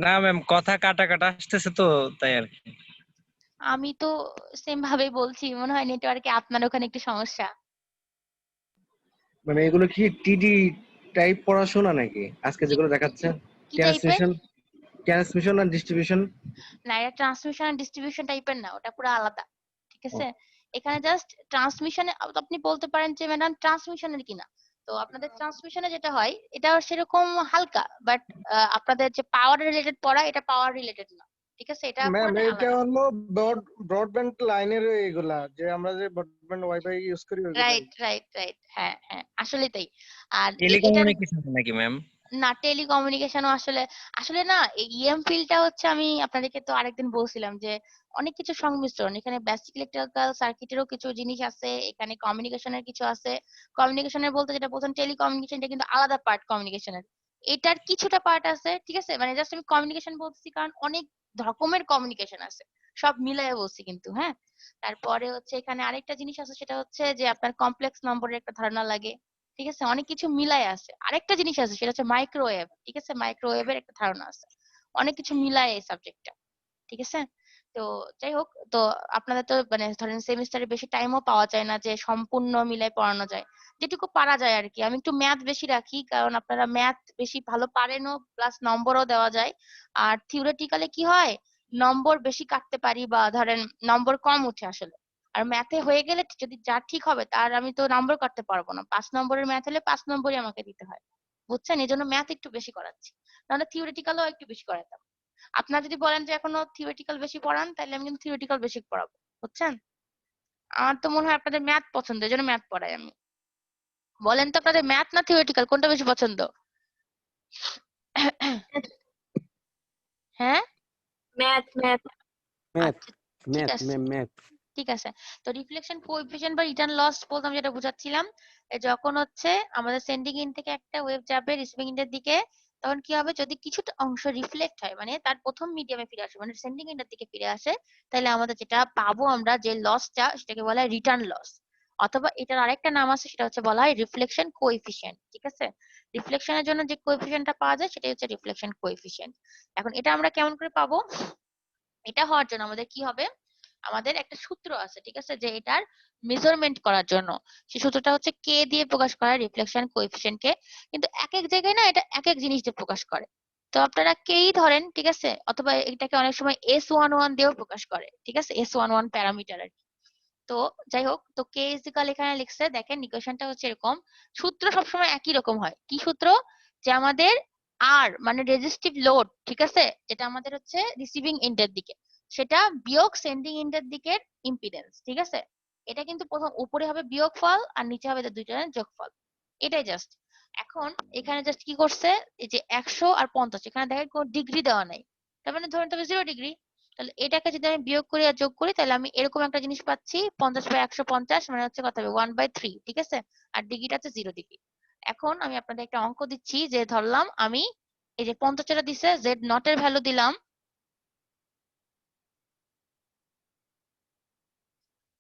Speaker 4: না ম্যাম, কথা কাটা কাটা আসতেছে তো, তাই আর কি।
Speaker 1: আমি তো সেম ভাবেই বলছি, মনে হয় নেটওয়ার্কে আপনার ওখানে একটু সমস্যা।
Speaker 9: মানে এগুলো কি টিডি টাইপ পড়াশোনা নাকি আজকে যেগুলো দেখাচ্ছে?
Speaker 1: কি টাইপের?
Speaker 9: ট্রান্সমিশন আর ডিস্ট্রিবিউশন?
Speaker 1: না, এটা ট্রান্সমিশন এন্ড ডিস্ট্রিবিউশন টাইপের না, ওটা পুরো আলাদা, ঠিক আছে? এখানে জাস্ট ট্রান্সমিশনে আপনি বলতে পারেন যে ম্যাডাম ট্রান্সমিশনের কিনা। তো আপনাদের ট্রান্সমিশনে যেটা হয় এটা সেরকম হালকা, বাট আপনাদের যে পাওয়ার রিলেটেড পড়া, এটা পাওয়ার রিলেটেড না, ঠিক আছে? এটা
Speaker 2: ম্যাম
Speaker 1: পুরোটাই
Speaker 2: এটা
Speaker 1: আলাদা।
Speaker 2: হলো ব্রডব্যান্ড লাইনের এগুলা, যে আমরা যে ব্রডব্যান্ড ওয়াইফাই ইউজ করি ওইগুলাই।
Speaker 1: রাইট রাইট রাইট, হ্যাঁ হ্যাঁ, আসলে তাই। আর এটার
Speaker 4: টেলিকমিউনিকেশন নাকি ম্যাম?
Speaker 1: না, টেলিকমিউনিকেশনও আসলে আসলে না, এই ইএম ফিল্ডটা হচ্ছে, আমি আপনাদেরকে তো আরেকদিন বলছিলাম যে অনেক কিছু সংমিশ্রণ এখানে, বেসিক ইলেকট্রিক্যাল সার্কিটেরও কিছু জিনিস আছে, এখানে কমিউনিকেশনের কিছু আছে। কমিউনিকেশনের বলতে যেটা বলছেন টেলিকমিউনিকেশন, এটা কিন্তু আলাদা পার্ট কমিউনিকেশনের। এটার কিছুটা পার্ট আছে, ঠিক আছে? মানে জাস্ট আমি কমিউনিকেশন বলছি কারণ অনেক রকমের কমিউনিকেশন আছে, সব মিলায়ে বলছি কিন্তু, হ্যাঁ। তারপরে হচ্ছে এখানে আরেকটা জিনিস আছে, সেটা হচ্ছে যে আপনার কমপ্লেক্স নম্বরের একটা ধারণা লাগে, ঠিক আছে? অনেক কিছু মিলায় আছে। আরেকটা জিনিস আছে, সেটা হচ্ছে মাইক্রোওয়েভ, ঠিক আছে? মাইক্রোওয়েভের একটা ধারণা আছে। অনেক কিছু মিলায় এই সাবজেক্টটা, ঠিক আছে? তো যাই হোক, তো আপনাদের তো মানে ধরেন সেমিস্টারে বেশি টাইমও পাওয়া যায় না যে সম্পূর্ণ মিলাই পড়ানো যায়, যেটুকু পারা যায় আর কি। আমি একটু ম্যাথ বেশি রাখি, কারণ আপনারা ম্যাথ বেশি ভালো পারেনও, প্লাস নম্বরও দেওয়া যায়। আর থিওরিটিক্যালি কি হয়, নম্বর বেশি কাটতে পারি, বা ধরেন নম্বর কম উঠে আসলে। আর ম্যাথে হয়ে গেলে যদি যা ঠিক হবে তার আমি তো নম্বর কাটতে পারবো না, 5 নম্বরের ম্যাথ হলে 5 নম্বরই আমাকে দিতে হয়, বুঝছেন? এই জন্য ম্যাথ একটু বেশি করাচ্ছি, নাহলে থিওরিটিক্যালও একটু বেশি করাতাম। আপনারা যদি বলেন যে এখনো থিওরিটিক্যাল বেশি পড়ান, তাহলে আমি কিন্তু থিওরিটিক্যাল বেশি পড়াবো, বুঝছেন? আমার তো মনে হয় আপনাদের ম্যাথ পছন্দ, এই জন্য ম্যাথ পড়াই আমি। বলেন তো আপনাদের ম্যাথ না থিওরিটিক্যাল কোনটা বেশি পছন্দ? হ্যাঁ,
Speaker 8: ম্যাথ ম্যাথ।
Speaker 3: ম্যাথ
Speaker 1: আচ্ছা, ঠিক
Speaker 3: ম্যাথ
Speaker 1: আছে,
Speaker 3: ম্যাম ম্যাথ।
Speaker 1: ঠিক আছে। তো রিফ্লেকশন কোএফিসিয়েন্ট বা রিটার্ন লস বলতে আমি যেটা বুঝাচ্ছিলাম, যখন হচ্ছে আমাদের সেন্ডিং এন্ড থেকে একটা ওয়েভ যাবে রিসিভিং এন্ডের দিকে, তখন কি হবে, যদি কিছুটা অংশ রিফ্লেক্ট হয়, মানে তার প্রথম মিডিয়ামে ফিরে আসে, মানে সেন্ডিং এন্ডের দিকে ফিরে আসে, তাহলে আমাদের যেটা পাবো আমরা যে লসটা, সেটাকে বলা হয় রিটার্ন লস। অথবা এটার আরেকটা নাম আছে, সেটা হচ্ছে বলা হয় রিফ্লেকশন কোএফিসিয়েন্ট, ঠিক আছে? রিফ্লেকশনের জন্য যে কোএফিসিয়েন্টটা পাওয়া যায় সেটাই হচ্ছে রিফ্লেকশন কোএফিসিয়েন্ট। এখন এটা আমরা কেমন করে পাবো? এটা হওয়ার জন্য আমাদের কি হবে, আমাদের একটা সূত্র আছে, ঠিক আছে? যে এটার মেজারমেন্ট করার জন্য, সেই সূত্রটা হচ্ছে কে দিয়ে প্রকাশ করা হয় রিফ্লেকশন কোএফিসিয়েন্ট কে। কিন্তু এক এক জায়গায় না এটা এক এক জিনিস দিয়ে প্রকাশ করে। তো আপনারা কেই ধরেন, ঠিক আছে? অথবা এটাকে অনেক সময় S11 দিয়েও প্রকাশ করে, ঠিক আছে? S11 প্যারামিটার আর কি। তো যাই হোক, তো কে ইজিক্যাল এখানে লিখছে, দেখেন ইকুয়েশনটা হচ্ছে এরকম। সূত্র সবসময় একই রকম হয়। কি সূত্র? যে আমাদের আর মানে রেজিস্টিভ লোড, ঠিক আছে, যেটা আমাদের হচ্ছে রিসিভিং এন্ডের দিকে, সেটা বিয়োগ সেন্ডিং এন্ডের দিকের ইম্পিডেন্স, ঠিক আছে? এটা কিন্তু প্রথম উপরে হবে বিয়োগফল আর নিচে হবে এদের দুইটার যোগফল, এটাই জাস্ট। এখন এখানে জাস্ট কি করছে, এই যে 100 আর 50, এখানে দেখেন কোনো ডিগ্রি দেওয়া নাই, তার মানে ধরেন তবে 0 ডিগ্রি। তাহলে এটাকে যদি আমি বিয়োগ করি আর যোগ করি, তাহলে আমি এরকম একটা জিনিস পাচ্ছি, 50/150 মানে হচ্ছে কত হবে 1/3, ঠিক আছে? আর ডিগ্রিটা হচ্ছে 0 ডিগ্রি। এখন আমি আপনাদের একটা অঙ্ক দিচ্ছি, যে ধরলাম আমি এই যে 50 টা দিছে, জেড নট এর ভ্যালু দিলাম,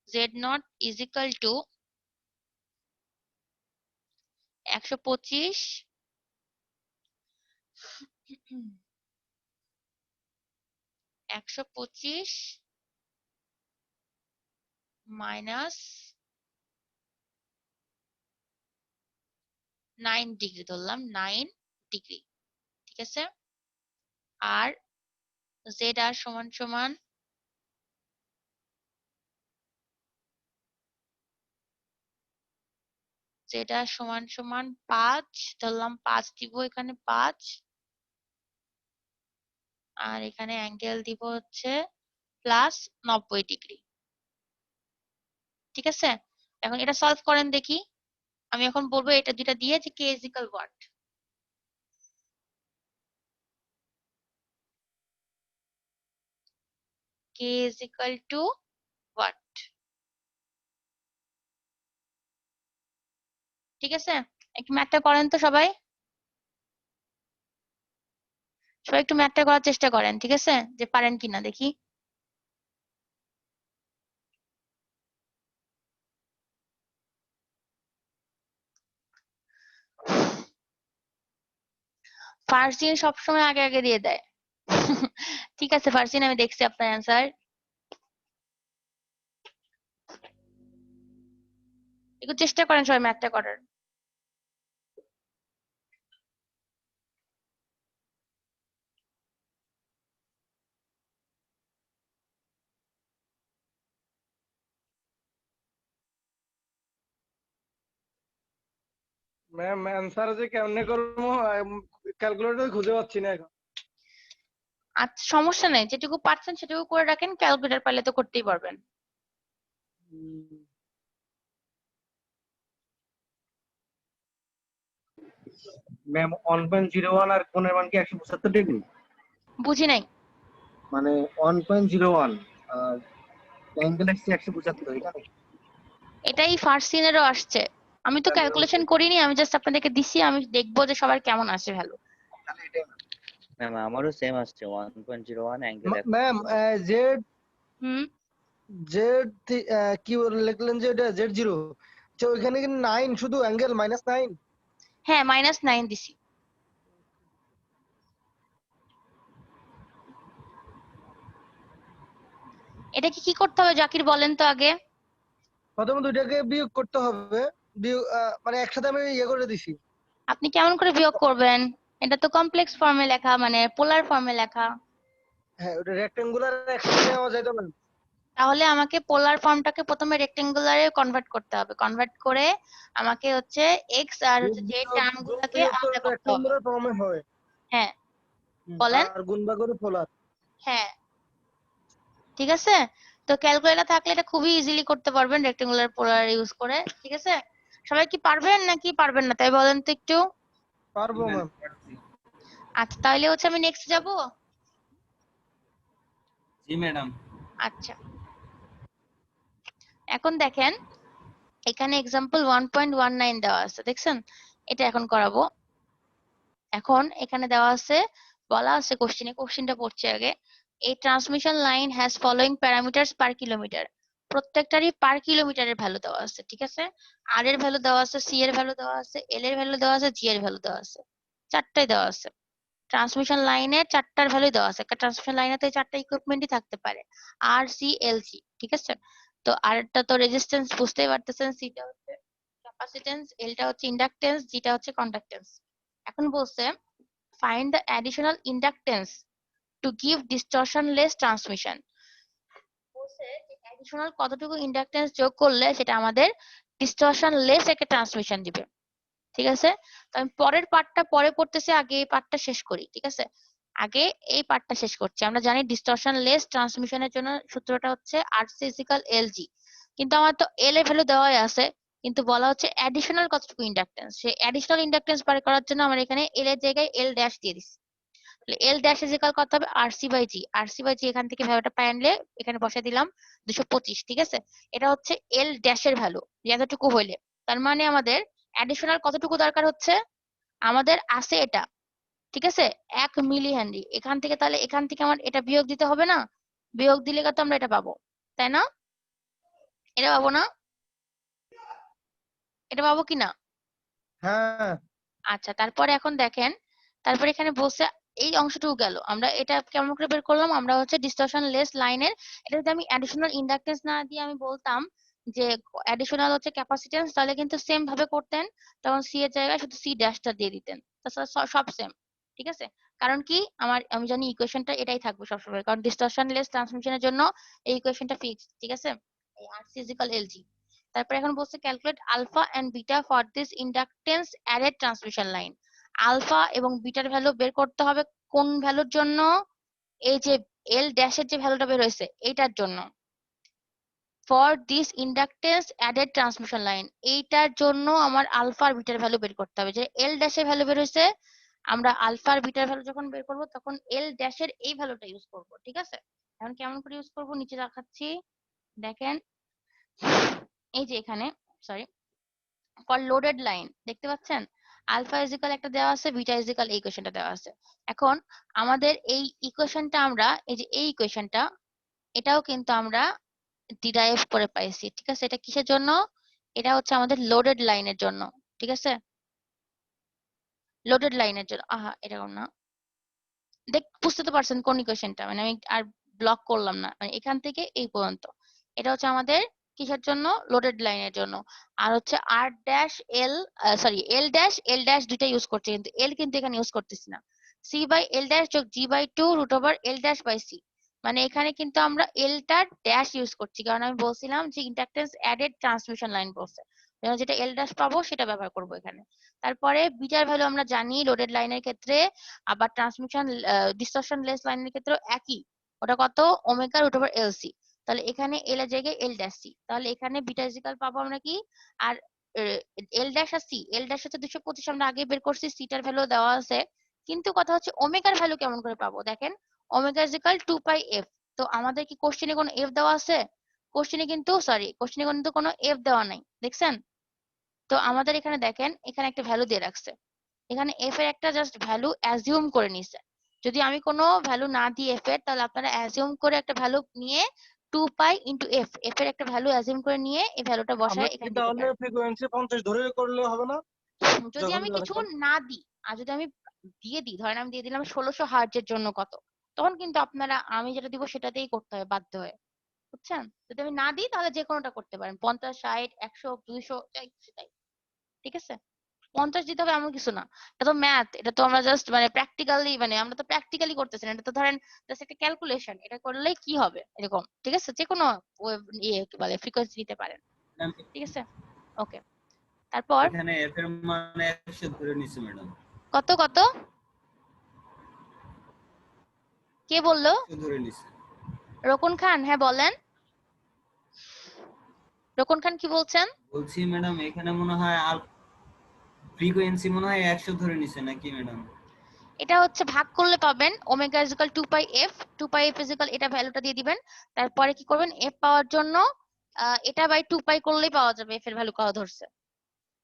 Speaker 1: z nought is equal to 125 125 minus 9 degree ধরলাম, 9 ডিগ্রি, ঠিক আছে। আর জেড আর সমান সমান যেটা সমান সমান 5 ধরলাম, 5 দিব এখানে 5, আর এখানে অ্যাঙ্গেল দিব হচ্ছে প্লাস 90 ডিগ্রি, ঠিক আছে। এখন এটা সলভ করেন দেখি। আমি এখন বলবো এটা দুইটা দিয়ে যে K is equal what. K is equal to what, ঠিক আছে। একটু ম্যাথটা করেন তো সবাই, সবাই একটু ম্যাথটা করার চেষ্টা করেন, ঠিক আছে, যে পারেন কিনা দেখি। ফার্সিন সবসময় আগে আগে দিয়ে দেয়। ঠিক আছে ফার্সিন, আমি দেখছি আপনার অ্যান্সার। একটু চেষ্টা করেন সবাই ম্যাথটা করার।
Speaker 2: ম্যাম অ্যান্সার যে কেমনে করবো ক্যালকুলেটর খুঁজে পাচ্ছি না এখন।
Speaker 1: আচ্ছা সমস্যা নেই, যেটুকু পারছেন সেটুকু করে রাখেন, ক্যালকুলেটর পারলে তো করতেই পারবেন।
Speaker 9: ম্যাম 1.01 আর কোণের মান কি 175 ডিগ্রি?
Speaker 1: বুঝি নাই।
Speaker 9: মানে 1.01 আর অ্যাঙ্গেল আসছে 175, এটা নাকি?
Speaker 1: এটাই ফার্স্ট সিনেরও আসছে। আমি তো ক্যালকুলেশন করিনি, আমি জাস্ট আপনাদেরকে দিছি, আমি দেখবো যে সবার কেমন আসে ভ্যালু।
Speaker 9: তাহলে এটাই না।
Speaker 8: ম্যাম আমারও সেম আসছে 1.01 অ্যাঙ্গেল
Speaker 2: ম্যাম জেড
Speaker 1: হুম,
Speaker 2: জেড কি লিখলেন যে এটা Z0, তো ওইখানে কি 9 শুধু অ্যাঙ্গেল -9?
Speaker 1: হ্যাঁ -9 দিছি। এটা কি করতে হবে জাকির বলেন তো আগে।
Speaker 2: প্রথমে দুইটাকে বিয়োগ করতে হবে, বিয়োগ মানে একসাথে আমি ইয়ে করে দিছি।
Speaker 1: আপনি কেমন করে বিয়োগ করবেন? এটা তো কমপ্লেক্স ফর্মে লেখা, মানে পোলার ফর্মে লেখা।
Speaker 2: হ্যাঁ ওটা রেক্টেঙ্গুলার একসাথে নেওয়া যায় তো না?
Speaker 1: তাহলে আমাকে পোলার ফর্মটাকে প্রথমে রেক্টেঙ্গুলারে কনভার্ট করতে হবে, কনভার্ট করে আমাকে হচ্ছে এক্স আর হচ্ছে জেড টার্মগুলোকে আলাদা করতে হবে।
Speaker 2: রেক্টেঙ্গুলার ফর্মে হয়।
Speaker 1: হ্যাঁ বলেন।
Speaker 2: আর গুণ ভাগ করে পোলার।
Speaker 1: হ্যাঁ ঠিক আছে। তো ক্যালকুলেটর থাকলে এটা খুবই ইজিলি করতে পারবেন রেক্টেঙ্গুলার পোলার ইউজ করে, ঠিক আছে। সবাই কি পারবেন নাকি পারবেন না তাই বলেন তো একটু।
Speaker 2: পারবো ম্যাম।
Speaker 1: আচ্ছা তাহলে হচ্ছে আমি নেক্সট যাব।
Speaker 8: জি ম্যাডাম।
Speaker 1: আচ্ছা এখন দেখেন এখানে এক্সাম্পল 1.19 দেওয়া আছে, দেখছেন। এটা এখন করাবো। এখন এখানে দেওয়া আছে, বলা আছে কোশ্চেনটা পড়ছে আগে। এই transmission line has following parameters per kilometre. প্রত্যেকটারই পার কিলোমিটারের ভ্যালু দেওয়া আছে, ঠিক আছে। আর এর ভ্যালু দেওয়া আছে, সি এর ভ্যালু দেওয়া আছে, এল এর ভ্যালু দেওয়া আছে, জি এর ভ্যালু দেওয়া আছে, চারটাই দেওয়া আছে। ট্রান্সমিশন লাইনে চারটার ভ্যালু দেওয়া আছে, একটা ট্রান্সমিশন লাইনে তো এই চারটা ইকুইপমেন্টই থাকতে পারে, আর সি এল জি, ঠিক আছে। তো আরটা তো রেজিস্ট্যান্স বুঝতেই পারতেছেন, সিটা হচ্ছে ক্যাপাসিট্যান্স, এলটা হচ্ছে ইন্ডাকটেন্স, জিটা হচ্ছে কন্ডাক্টেন্স। এখন বলছে find the additional inductance to give distortionless transmission। বলছে যে additional কতটুকু ইন্ডাকটেন্স যোগ করলে সেটা আমাদের distortionless একটা ট্রান্সমিশন দিবে, ঠিক আছে। তো আমি পরের পার্টটা পরে পড়তেছি, আগে এই পার্টটা শেষ করি, ঠিক আছে। আগে এই পার্টটা শেষ করছি। আমরা জানি ডিস্টরশনলেস ট্রান্সমিশনের জন্য সূত্রটা হচ্ছে RC = LG, কিন্তু আমার তো এল এর ভ্যালু দেওয়াই আছে, কিন্তু বলা হচ্ছে অ্যাডিশনাল কতটুকু ইন্ডাকটেন্স। সেই অ্যাডিশনাল ইন্ডাকটেন্স বার করার জন্য আমরা এখানে এল এর জায়গায় এল ড্যাশ দিয়ে দিচ্ছি। তাহলে এল ড্যাশ কত হবে RC/G। RC/G এখান থেকে ভ্যালুটা পাই আনলে এখানে বসাই দিলাম 225, ঠিক আছে। এটা হচ্ছে এল ড্যাশের ভ্যালু এতটুকু হইলে। তার মানে আমাদের অ্যাডিশনাল কতটুকু দরকার হচ্ছে, আমাদের আছে এটা, ঠিক আছে 1 মিলি হেনরি। এখান থেকে তাহলে এখান থেকে আমার এটা বিয়োগ দিতে হবে না, বিয়োগ দিলে কত আমরা এটা পাবো, তাই না? এটা পাবো না, এটা পাবো কি না?
Speaker 2: হ্যাঁ
Speaker 1: আচ্ছা তারপরে এখন দেখেন, তারপরে এখানে বলছে এই অংশটুকু গেল। আমরা এটা কেমন করে বের করলাম? আমরা হচ্ছে ডিসটরশন লেস লাইনের, এটা যদি আমি অ্যাডিশনাল ইন্ডাকটেন্স না দিয়ে আমি বলতাম যে অ্যাডিশনাল হচ্ছে ক্যাপাসিটেন্স, তাহলে কিন্তু সেম ভাবে করতেন, তখন সি এর জায়গায় শুধু সি ড্যাশটা দিয়ে দিতেন, তাছাড়া সব সেম। ঠিক আছে, কারণ কি আমি জানি ইকুয়েশনটা এটাই থাকবে সবসময়, কারণ ডিসটরশন লেস ট্রান্সমিশনের জন্য এই ইকুয়েশনটা ফিক্সড। ঠিক আছে, এই আরসি ইকুয়াল এলজি। তারপরে এখন বলছে calculate alpha and beta for this inductance added transmission line. Alpha এবং বিটার ভ্যালু বের করতে হবে কোন ভ্যালুর জন্য? এই যে এল ড্যাশের যে ভ্যালুটা বের হয়েছে এইটার জন্য। For this inductance added transmission line, এইটার জন্য আমার আলফা আর বিটার ভ্যালু বের করতে হবে। যে এল ড্যাশের ভ্যালু বের হয়েছে, আমরা আলফা আর বিটার ভ্যালু যখন বের করব তখন এল ড্যাশের এই ভ্যালুটা ইউজ করব। ঠিক আছে, এখন কেমন করে ইউজ করব নিচে দেখাচ্ছি, দেখেন। এই যে এখানে সরি ফর লোডেড লাইন দেখতে পাচ্ছেন, আলফা ইজিক্যাল একটা দেওয়া আছে, বিটা ইজিক্যাল এই ইকুয়েশনটা দেওয়া আছে। এখন আমাদের এই ইকুয়েশনটা আমরা এই যে এই ইকুয়েশনটা এটাও কিন্তু আমরা ডিরাইভ করে পাইছি। ঠিক আছে, এটা কিসের জন্য? এটা হচ্ছে আমাদের লোডেড লাইনের জন্য। ঠিক আছে, লোডেড লাইনের জন্য। এরকম না, বুঝতে তো পারছেন কোন ইকুয়েশনটা, মানে আমি আর ব্লক করলাম না, মানে এখান থেকে এই পর্যন্ত এটা হচ্ছে আমাদের কিসের জন্য? লোডেড লাইনের জন্য। আর হচ্ছে আর ড্যাশ এল এল ড্যাশ দুইটা ইউজ করছে, কিন্তু এল কিন্তু এখানে ইউজ করতেছি না। সি বাই এল ড্যাশ যোগ G by 2 root over L dash by C, মানে এখানে কিন্তু আমরা এলটার ড্যাশ ইউজ করছি, কারণ আমি বলছিলাম যে ইন্ডাকটেন্স অ্যাডেড ট্রান্সমিশন লাইন বলছে, যেটা এল ড্যাশ পাবো সেটা ব্যবহার করব এখানে। তারপরে বিটার ভ্যালু আমরা জানি লোডেড লাইনের ক্ষেত্রে, আবার ট্রান্সমিশন ডিসটরশন লেস লাইনের ক্ষেত্রে একই, ওটা কত? Omega root over LC. তাহলে এখানে এল এর জায়গায় এল ড্যাশ সি, তাহলে এখানে বিটা ইজিক্যাল পাবো আমরা কি? আর এল ড্যাশ আর সি, এল ড্যাশ হচ্ছে 225 আমরা আগে বের করছি, সিটার ভ্যালু দেওয়া আছে, কিন্তু কথা হচ্ছে ওমেগার ভ্যালু কেমন করে পাবো? দেখেন ওমেগা ইজিক্যাল 2 পাই এফ, তো আমাদের কি কোশ্চেনে কোনো এফ দেওয়া আছে? কোশ্চেনে কিন্তু কোনো এফ দেওয়া নাই, দেখছেন? তো আমাদের এখানে দেখেন এখানে একটা ভ্যালু দিয়ে রাখছে, এখানে এফ এর একটা জাস্ট ভ্যালু অ্যাজিউম করে নিছে। যদি আমি কোনো ভ্যালু না দিই এফ এর, তাহলে আপনারা অ্যাজিউম করে একটা ভ্যালু নিয়ে 2 পাই ইনটু এফ, এফ এর একটা ভ্যালু অ্যাজিউম করে নিয়ে এই ভ্যালুটা
Speaker 2: আমরা
Speaker 1: বসায়
Speaker 2: কি
Speaker 1: এখানে দিতে
Speaker 2: তাহলে
Speaker 1: পারেন।
Speaker 2: ফ্রিকোয়েন্সি 50 ধরে করলে হবে না?
Speaker 1: যদি
Speaker 2: যখন
Speaker 1: আমি
Speaker 2: দিবেন
Speaker 1: কিছু
Speaker 2: একটা
Speaker 1: না দিই, আর যদি আমি দিয়ে দিই, ধরেন আমি দিয়ে দিলাম 1600 হার্টজের জন্য কত, তখন কিন্তু আপনারা আমি যেটা দিব সেটাতেই করতে হবে বাধ্য হয়ে, বুঝছেন? যদি আমি না দিই তাহলে যে কোনোটা করতে পারেন, 50, 60, 100, 200 যাই খুশি তাই। ঠিক আছে, 50 দিতে হবে এমন কিছু না, এটা তো ম্যাথ, এটা তো আমরা জাস্ট মানে প্র্যাকটিক্যালি, মানে আমরা তো প্র্যাকটিক্যালি করতেছি না, এটা তো ধরেন জাস্ট একটা ক্যালকুলেশন, এটা করলে কি হবে এরকম। ঠিক আছে, যে কোনো কি বলে ফ্রিকোয়েন্সি নিতে পারেন। ঠিক আছে, ওকে। তারপর
Speaker 8: এখানে এফ এর মানে 100 ধরে নিছে ম্যাডাম।
Speaker 1: কত কত কে বললো?
Speaker 8: 100 ধরে নিছে।
Speaker 1: রকুন খান, হ্যাঁ বলেন। রকুন খান কি বলছেন?
Speaker 8: বলছি ম্যাডাম এখানে মনে হয় ফ্রিকোয়েন্সি মনে হয় 100 ধরে নিছে নাকি ম্যাডাম?
Speaker 1: এটা হচ্ছে ভাগ করলে পাবেন ওমেগা ইজিক্যাল 2 পাই এফ, 2 পাই এফ ইজিক্যাল এটা ভ্যালুটা দিয়ে দিবেন, তারপরে কি করবেন এফ পাওয়ার জন্য এটা বাই 2 পাই করলেই পাওয়া যাবে এফ এর ভ্যালু কত ধরছে।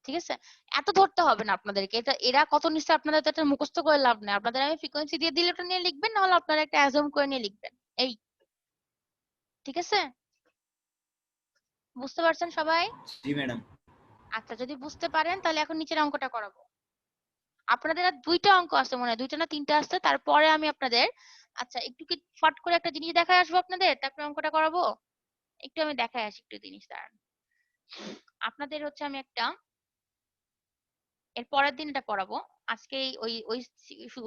Speaker 1: ঠিক আছে, এত ধরতে হবে না আপনাদেরকে, এটা এরা কত নিশ্চয় আপনাদের তো এটা মুখস্থ করে লাভ নেই, আপনাদের আমি ফ্রিকোয়েন্সি দিয়ে দিলে ওটা নিয়ে লিখবেন, নাহলে আপনারা একটা অ্যাজিউম করে নিয়ে লিখবেন এই। ঠিক আছে, বুঝতে পারছেন সবাই?
Speaker 8: জি ম্যাডাম।
Speaker 1: আচ্ছা, যদি বুঝতে পারেন তাহলে এখন নিচের অঙ্কটা করাবো। আপনাদের আর দুইটা অঙ্ক আছে মনে হয়, দুইটা না তিনটা আসছে, তারপরে আমি আপনাদের আচ্ছা একটু কি ফট করে একটা জিনিস দেখায় আসবো আপনাদের, তারপরে অঙ্কটা করাবো। একটু আমি দেখায় আসি একটু জিনিস, দাঁড়ান। আপনাদের হচ্ছে আমি একটা এর পরের দিন এটা পড়াবো, আজকে ওই ওই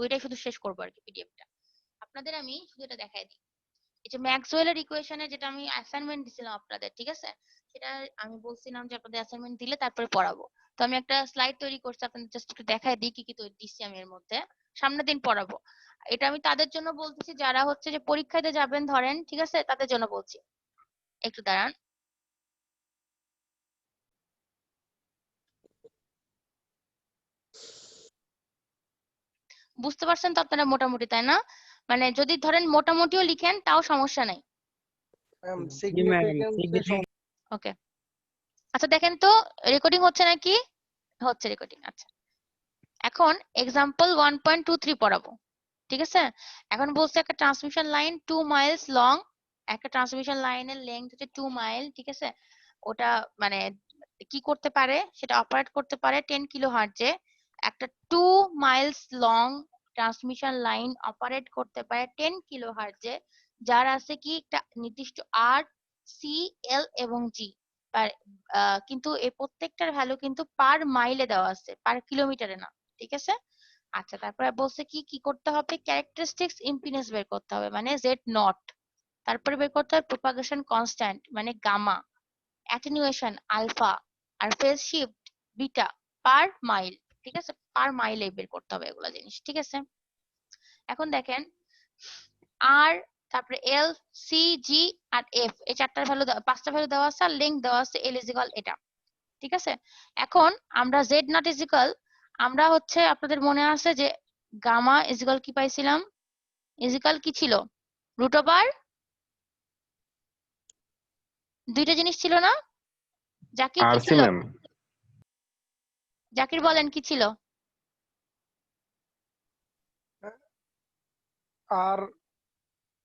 Speaker 1: ওইটাই শুধু শেষ করবো আর কি পিডিএফটা। আপনাদের আমি শুধু এটা দেখাই দিই, এই যে ম্যাক্সওয়েলের ইকুয়েশনে যেটা আমি অ্যাসাইনমেন্ট দিছিলাম আপনাদের, ঠিক আছে, সেটা আমি বলছিলাম যে আপনাদের অ্যাসাইনমেন্ট দিলে তারপরে পড়াবো। তো আমি একটা স্লাইড তৈরি করছি, আপনাদের জাস্ট একটু দেখাই দিই কি কি তৈরি দিচ্ছি আমি এর মধ্যে, সামনের দিন পড়াবো। এটা আমি তাদের জন্য বলতেছি যারা হচ্ছে যে পরীক্ষাতে যাবেন ধরেন, ঠিক আছে, তাদের জন্য বলছি। একটু দাঁড়ান। বুঝতে পারছেন তো আপনারা মোটামুটি, তাই না? মানে যদি ধরেন মোটামুটিও লিখেন তাও সমস্যা নাই।
Speaker 3: জি ম্যাম,
Speaker 2: সিগনিফিকেন্স
Speaker 1: ওকে, আচ্ছা দেখেন তো রেকর্ডিং হচ্ছে নাকি? হচ্ছে রেকর্ডিং, আচ্ছা। এখন এক্সাম্পল 1.23 পড়াবো, ঠিক আছে। এখন বলছে একটা ট্রান্সমিশন লাইন 2 মাইলস লং, একটা ট্রান্সমিশন লাইনের লেন্থ হচ্ছে 2 মাইল, ঠিক আছে। ওটা মানে কি করতে পারে, সেটা অপারেট করতে পারে 10 কিলো হার্টজে একটা 2 Miles long transmission line operate করতে পারে 10 কিলোহার্টজে, যার আছে কি একটা নির্দিষ্ট আর, সি, এল এবং জি। কিন্তু এই প্রত্যেকটার ভ্যালু কিন্তু পার মাইলে দেওয়া আছে, পার কিলোমিটারে না, ঠিক আছে। আচ্ছা, তারপরে বলছে কি কি করতে হবে, ক্যারেক্টারিস্টিক্স ইম্পিডেন্স বের করতে হবে মানে জেড নট, তারপরে বের করতে হবে প্রপাগেশন কনস্ট্যান্ট মানে গামা, অ্যাটেনুয়েশন আলফা, আর phase shift beta per mile, ঠিক আছে, পার মাইলে বের করতে হবে এগুলা জিনিস, ঠিক আছে। এখন দেখেন আর, তারপরে এল, সি, জি আর এফ, এই চারটার ভ্যালু, পাঁচটা ভ্যালু দেওয়া আছে, আর লিঙ্ক দেওয়া আছে এল ইজিক্যাল এটা, ঠিক আছে। এখন আমরা জেড নট ইজিক্যাল, আমরা হচ্ছে আপনাদের মনে আছে যে গামা ইজিক্যাল কি পাইছিলাম, ইজিক্যাল কি ছিল, রুট ওভার দুইটা জিনিস ছিল না, জাকির কি
Speaker 6: আরসি
Speaker 1: ছিল,
Speaker 6: ম্যাম।
Speaker 1: জাকির বলেন কি ছিল,
Speaker 2: আর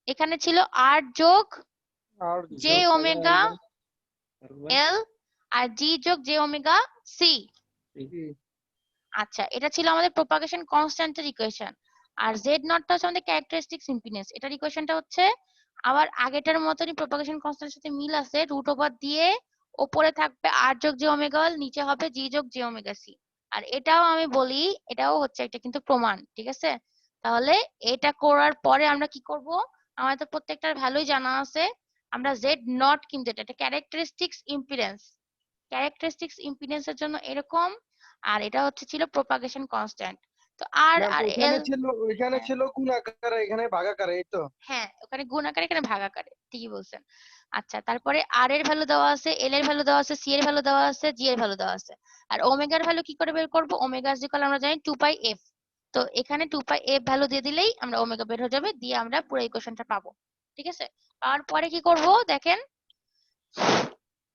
Speaker 1: এখানে ছিল আর যোগ
Speaker 2: আর
Speaker 1: জে
Speaker 2: যোগ
Speaker 1: ওমেগা এল আর জি যোগ জে ওমেগা সি। আচ্ছা, এটা ছিল আমাদের প্রপাগেশন কনস্ট্যান্টের ইকুয়েশন। আর জেড নটটা হচ্ছে আমাদের ক্যারেক্টারিস্টিক্স ইম্পিডেন্স, এটার ইকুয়েশনটা হচ্ছে আবার আগেটার মতনই, প্রপাগেশন কনস্ট্যান্টের সাথে মিল আছে, রুট ওভার দিয়ে উপরে থাকবে আর যোগ জে ওমেগা এল, নিচে হবে জি যোগ জে ওমেগা সি। আর এটাও আমি বলি, এটাও হচ্ছে একটা কিন্তু প্রমাণ, ঠিক আছে। তাহলে এটা করার পরে আমরা কি করব, আমাদের তো প্রত্যেকটার ভ্যালুই জানা আছে, আমরা জেড নট কিন্তু এটা ক্যারেক্টারিস্টিক্স ইম্পিডেন্স, ক্যারেক্টারিস্টিক্স ইম্পিডেন্সের জন্য এরকম, আর এটা হচ্ছে ছিল প্রপাগেশন কনস্ট্যান্ট। তো আর
Speaker 2: ম্যাম
Speaker 1: আর
Speaker 2: ওইখানে
Speaker 1: এল,
Speaker 2: ছিল, ওইখানে
Speaker 1: হ্যাঁ
Speaker 2: ছিল কোন আকারে, এখানে ভাগ আকারে, এই তো।
Speaker 1: হ্যাঁ, ওখানে গুণ আকারে এখানে ভাগ আকারে, ঠিকই বলছেন। আচ্ছা, তারপরে আর এর ভ্যালু দেওয়া আছে, এল এর ভ্যালু দেওয়া আছে, সি এর ভ্যালু দেওয়া আছে, জি এর ভ্যালু দেওয়া আছে। আর ওমেগার ভ্যালু কি করে বের করব, ওমেগা ইকুয়াল আমরা জানি 2 পাই এফ, তো এখানে 2 পাই এফ ভ্যালু দিয়ে দিলেই আমরা ওমেগা বের হয়ে যাবে, দিয়ে আমরা পুরো ইকুয়েশনটা পাবো, ঠিক আছে। পাওয়ার পরে কি করব দেখেন,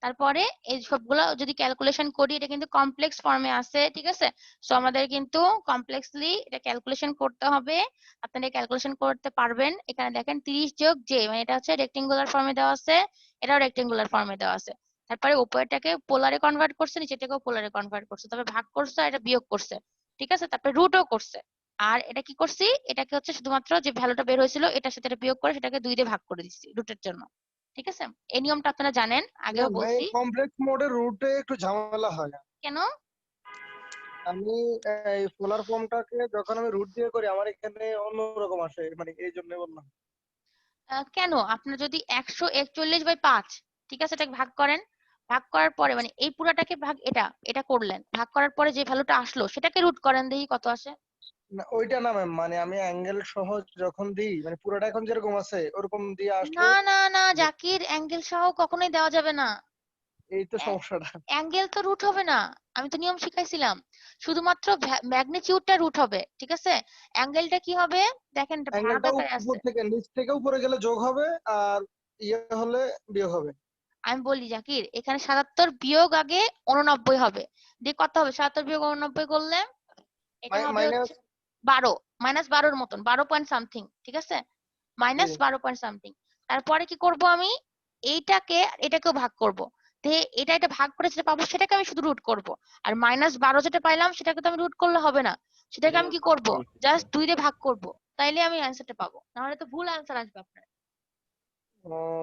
Speaker 1: তারপরে এই সবগুলো যদি ক্যালকুলেশন করি, এটা কিন্তু কমপ্লেক্স ফর্মে আছে, ঠিক আছে। সো আমাদের কিন্তু কমপ্লেক্সলি এটা ক্যালকুলেশন করতে হবে, আপনারা ক্যালকুলেশন করতে পারবেন। এখানে দেখেন 30 যোগ জে, মানে এটা হচ্ছে রেক্টেঙ্গুলার ফর্মে দেওয়া আছে, এটাও রেক্টেঙ্গুলার ফর্মে দেওয়া আছে। তারপরে উপরেরটাকে পোলারে কনভার্ট করছে, নিচেরটাকেও পোলারে কনভার্ট করছে, তবে ভাগ করছে আর এটা বিয়োগ করছে, ঠিক আছে। তারপরে রুটও করছে। আর এটা কি করছি, এটাকে হচ্ছে শুধুমাত্র যে ভ্যালুটা বের হয়েছিল এটার সাথে এটা বিয়োগ করে সেটাকে 2 দিয়ে ভাগ করে দিচ্ছি রুটের জন্য, ঠিক আছে। এই নিয়মটা আপনারা জানেন, আগেও
Speaker 2: ম্যাম এই
Speaker 1: বলছি।
Speaker 2: কমপ্লেক্স মোডের রুটে একটু ঝামেলা হয়।
Speaker 1: কেন?
Speaker 2: আমি এই পোলার ফর্মটাকে যখন আমি রুট দিয়ে করি আমার এখানে অন্যরকম আসে, মানে এই জন্য বললাম।
Speaker 1: কেন, আপনার যদি 141/5, ঠিক আছে, এটাকে ভাগ করেন, ভাগ করার পরে মানে এই পুরাটাকে ভাগ, এটা এটা করলেন, ভাগ করার পরে যে ভ্যালুটা আসলো সেটাকে রুট করেন, দেখি কত আসে।
Speaker 2: না ওইটা না ম্যাম, মানে আমি অ্যাঙ্গেল সহ যখন দিই, মানে পুরোটা এখন যেরকম আছে ওরকম দিয়ে আসলে
Speaker 1: না না না জাকির, অ্যাঙ্গেল সহ কখনোই দেওয়া যাবে না,
Speaker 2: এই তো সমস্যাটা।
Speaker 1: অ্যাঙ্গেল তো রুট হবে না, আমি তো নিয়ম শিখাইছিলাম, শুধুমাত্র ম্যাগনিটিউডটা রুট হবে, ঠিক আছে। অ্যাঙ্গেলটা কি হবে দেখেন, এটা ভাগ
Speaker 2: অ্যাঙ্গেলটা
Speaker 1: আকারে
Speaker 2: উপর
Speaker 1: আছে।
Speaker 2: থেকে নিচ থেকে উপরে গেলে যোগ হবে, আর ইয়ে হলে বিয়োগ হবে।
Speaker 1: আমি বলি জাকির, এখানে 77 বিয়োগ আগে 89 হবে, দিয়ে কত হবে, 77 বিয়োগ 89 করলে এটা হবে
Speaker 2: মাইনাস
Speaker 1: হচ্ছে 12, -12 মতন, 12 পয়েন্ট সামথিং, ঠিক আছে, -12 পয়েন্ট সামথিং। তারপরে কি করব আমি, এইটাকে এটাকেও ভাগ করব, এটা ভাগ করে যেটা পাবো সেটাকে আমি শুধু রুট করব। আর -12 যেটা পাইলাম সেটাকে তো আমি রুট করলে হবে না, সেটাকে আমি কি করব, জাস্ট 2 দিয়ে ভাগ করব, তাইলে আমি অ্যান্সারটা পাবো, নাহলে তো ভুল অ্যান্সার আসবে আপনার।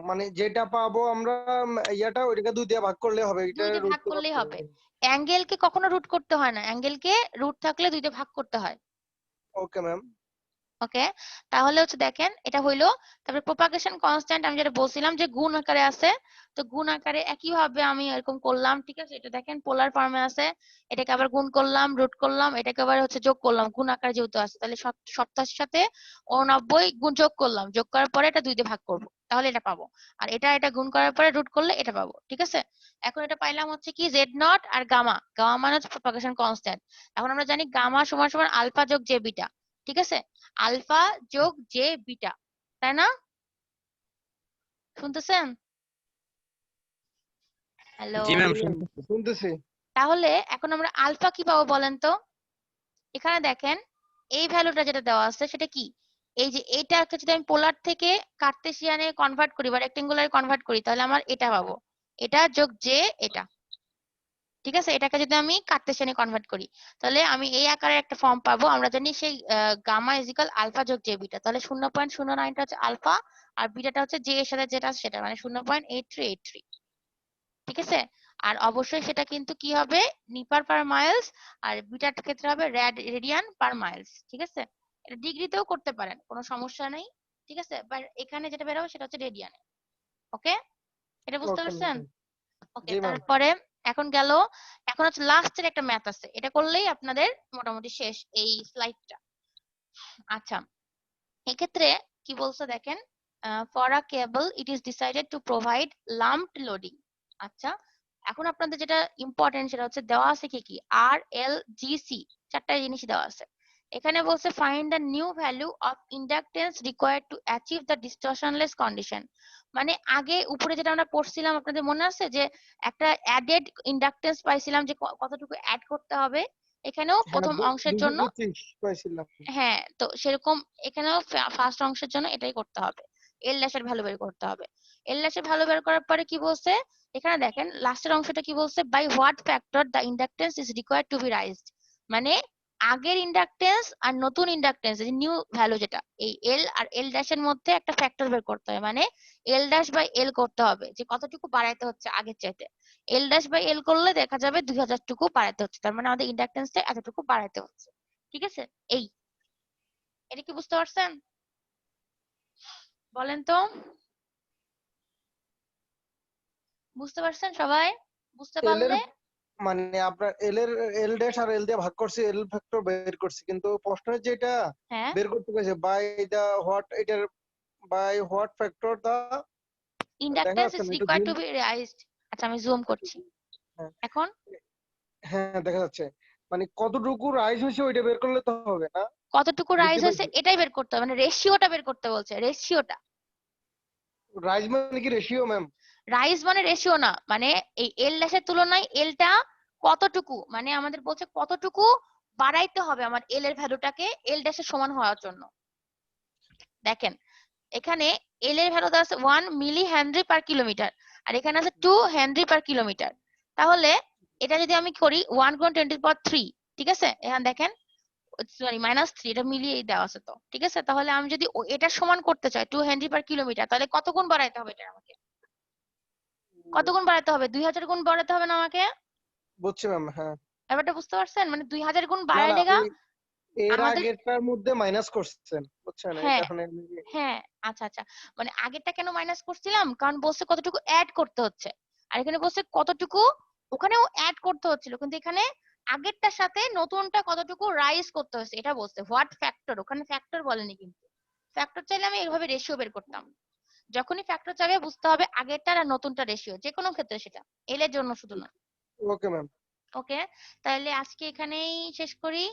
Speaker 2: মানে যেটা পাবো আমরা ইয়াটা ওইটাকে 2 দিয়ে ভাগ করলে হবে,
Speaker 1: 2
Speaker 2: এটা
Speaker 1: দিয়ে
Speaker 2: রুট
Speaker 1: ভাগ করলেই হবে, অ্যাঙ্গেলকে কখনো রুট করতে হয় না, অ্যাঙ্গেলকে রুট থাকলে 2 দিয়ে ভাগ করতে হয়।
Speaker 2: Okay ma'am.
Speaker 1: ওকে, তাহলে হচ্ছে দেখেন এটা হইলো। তারপরে প্রপাগেশন কনস্ট্যান্ট আমি যেটা বলছিলাম যে গুণ আকারে আছে, তো গুণ আকারে একই ভাবে আমি এরকম করলাম, ঠিক আছে। এটা দেখেন পোলার ফর্মে আছে, এটাকে আবার গুণ করলাম, রুট করলাম, এটাকে আবার হচ্ছে যোগ করলাম, গুণ আকারে যেহেতু আছে, তাহলে 87 সাথে 89 গুণ যোগ করলাম, যোগ করার পরে এটা 2 দিয়ে ভাগ করব, তাহলে এটা পাবো। আর এটা গুণ করার পরে রুট করলে এটা পাবো, ঠিক আছে। এখন এটা পাইলাম হচ্ছে কি জেড নট আর গামা, গামা মানে হচ্ছে প্রপাগেশন কনস্ট্যান্ট। এখন আমরা জানি গামা সমান সমান আলফা যোগ জে বিটা, ঠিক আছে, আলফা যোগ জে বিটা, তাই না, শুনতেছেন? হ্যালো,
Speaker 4: জি ম্যাম।
Speaker 2: শুনতেছি।
Speaker 1: তাহলে এখন আমরা আলফা কি পাবো বলেন তো। এখানে দেখেন এই ভ্যালুটা যেটা দেওয়া আছে সেটা কি, এই যে এইটাকে যদি আমি পোলার থেকে কার্তেশিয়ানে কনভার্ট করি বা রেক্টেঙ্গুলারে কনভার্ট করি, তাহলে আমার এটা পাবো, এটা যোগ জে এটা, ঠিক আছে, এটাকে যদি আমি কার্টেসিয়ানে কনভার্ট করি তাহলে আমি এই আকারের একটা ফর্ম পাবো। আমরা জানি সেই গামা ইজিক্যাল আলফা যোগ জে বিটা, তাহলে 0.09টা হচ্ছে আলফা আর বিটাটা হচ্ছে জে এর সাথে যেটা সেটা, মানে 0.8383। ঠিক আছে, আর অবশ্যই সেটা কিন্তু কি হবে নিপার পার মাইলস, আর বিটার ক্ষেত্রে হবে রেডিয়ান পার মাইলস। ঠিক আছে, এটা ডিগ্রিতেও করতে পারেন, কোনো সমস্যা নেই। ঠিক আছে, বাট এখানে যেটা বের হবে সেটা হচ্ছে রেডিয়ানে। ওকে, এটা বুঝতে
Speaker 2: ওকে
Speaker 1: পারছেন?
Speaker 2: ম্যাম।
Speaker 1: ওকে,
Speaker 2: জি ম্যাম।
Speaker 1: তারপরে এখন গেল, এখন হচ্ছে লাস্টের একটা ম্যাথ আছে, এটা করলেই আপনাদের মোটামুটি শেষ এই স্লাইডটা। আচ্ছা, এক্ষেত্রে কি বলছে দেখেন, for a cable it is decided to provide lumped loading. আচ্ছা, এখন আপনাদের যেটা ইম্পর্টেন্ট সেটা হচ্ছে দেওয়া আছে কি কি, আর এল জি সি, চারটা জিনিস দেওয়া আছে। এখানে বলছে find the new value of inductance required to achieve the distortionless condition. মানে আগে উপরে যেটা আমরা পড়ছিলাম আপনাদের মনে আছে যে একটা অ্যাডেড ইন্ডাকটেন্স পাইছিলাম যে কতটুকু অ্যাড করতে হবে, এখানেও
Speaker 2: হ্যাঁ,
Speaker 1: প্রথম অংশের জন্য
Speaker 2: 225 পাইছিলাম।
Speaker 1: হ্যাঁ, তো সেরকম এখানেও ফার্স্ট অংশের জন্য এটাই করতে হবে, এল ড্যাশের ভ্যালু বের করতে হবে। এল ড্যাশের ভ্যালু বের করার পরে কি বলছে, এখানে দেখেন লাস্টের অংশটা কি বলছে, by what factor the inductance is required to be raised. মানে আগের ইন্ডাকটেন্স আর নতুন ইন্ডাকটেন্স নিউ ভ্যালু যেটা, এই এল আর এল ড্যাশের মধ্যে একটা ফ্যাক্টর বের করতে হবে, মানে এল ড্যাশ বাই এল করতে হবে যে কতটুকু বাড়াইতে হচ্ছে আগের চাইতে। এল ড্যাশ বাই এল করলে দেখা যাবে 2000 টুকু বাড়াইতে হচ্ছে, তার মানে আমাদের ইন্ডাকটেন্সটা এতটুকু বাড়াইতে হচ্ছে। ঠিক আছে, এই এটা কি বুঝতে পারছেন? বলেন তো, বুঝতে পারছেন সবাই? বুঝতে
Speaker 2: এল এর
Speaker 1: পারলে
Speaker 2: মানে আপনার এল ড্যাশ আর এল দিয়ে ভাগ করছি, এল ফ্যাক্টর বের করছি, কিন্তু প্রশ্নের যেটা
Speaker 1: হ্যাঁ,
Speaker 2: বের করতে গেছে বাই দা হোয়াট, এটার বাই হোয়াট ফ্যাক্টর দা, দেখা
Speaker 1: ইন্ডাকটেন্স
Speaker 2: যাচ্ছে
Speaker 1: ইজ
Speaker 2: না একটু
Speaker 1: required
Speaker 2: zoom.
Speaker 1: To be raised. আচ্ছা, আমি জুম করছি
Speaker 2: হ্যাঁ
Speaker 1: এখন।
Speaker 2: হ্যাঁ, দেখা যাচ্ছে, মানে কতটুকু রাইজ হয়েছে ওইটা বের করলে তো হবে না।
Speaker 1: কতটুকু রাইজ
Speaker 2: বুঝতে
Speaker 1: হয়েছে
Speaker 2: পারছি,
Speaker 1: এটাই বের করতে হবে, মানে রেশিওটা বের করতে বলছে, রেশিওটা।
Speaker 2: রাইজ মানে কি রেশিও ম্যাম?
Speaker 1: রাইজ মানে রেশিও না, মানে এই এল ড্যাশের তুলনায় এলটা কতটুকু, মানে আমাদের বলছে কতটুকু বাড়াইতে হবে আমার এল এর ভ্যালুটাকে এল ড্যাশের সমান হওয়ার জন্য। দেখেন এখানে এল এর ভ্যালু আছে 1 মিলি হেনরি পার কিলোমিটার, আর এখানে আছে 2 হেনরি পার কিলোমিটার। তাহলে এটা যদি আমি করি 1 গুণ 10⁻3, ঠিক আছে, এখানে দেখেন সরি -3, এটা মিলিয়ে দেওয়া আছে তো। ঠিক আছে, তাহলে আমি যদি এটা সমান করতে চাই 2 হেনরি পার কিলোমিটার, তাহলে কত গুণ বাড়াইতে হবে এটা আমাকে, কত গুণ বাড়াতে হবে, 2000 গুণ বাড়াতে হবে না আমাকে?
Speaker 2: বুঝছি ম্যাম। হ্যাঁ,
Speaker 1: ব্যাপারটা বুঝতে পারছেন, মানে 2000 গুণ
Speaker 2: না না,
Speaker 1: বাড়াইলে গা
Speaker 2: ওই এর
Speaker 1: আমাদের
Speaker 2: আগেরটার মধ্যে মাইনাস করছেন, বুঝছেন, এই
Speaker 1: হ্যাঁ
Speaker 2: কারণে।
Speaker 1: হ্যাঁ, আচ্ছা আচ্ছা, মানে আগেরটা কেন মাইনাস করছিলাম, কারণ বলছে কতটুকু অ্যাড করতে হচ্ছে, আর এখানে বলছে কতটুকু ওখানেও অ্যাড করতে হচ্ছিল, কিন্তু এখানে আগেরটার সাথে নতুনটা কতটুকু রাইজ করতে হচ্ছে এটা বলছে। হোয়াট ফ্যাক্টর, ওখানে ফ্যাক্টর বলেনি, কিন্তু ফ্যাক্টর চাইলে আমি এইভাবে রেশিও বের করতাম। যখনই ফ্যাক্টর চাইবে বুঝতে হবে আগেরটার আর নতুনটা রেশিও, যে কোনো ক্ষেত্রে সেটা এল এর জন্য শুধু না।
Speaker 2: Okay ma'am.
Speaker 1: ওকে, তাহলে আজকে এখানেই শেষ করি।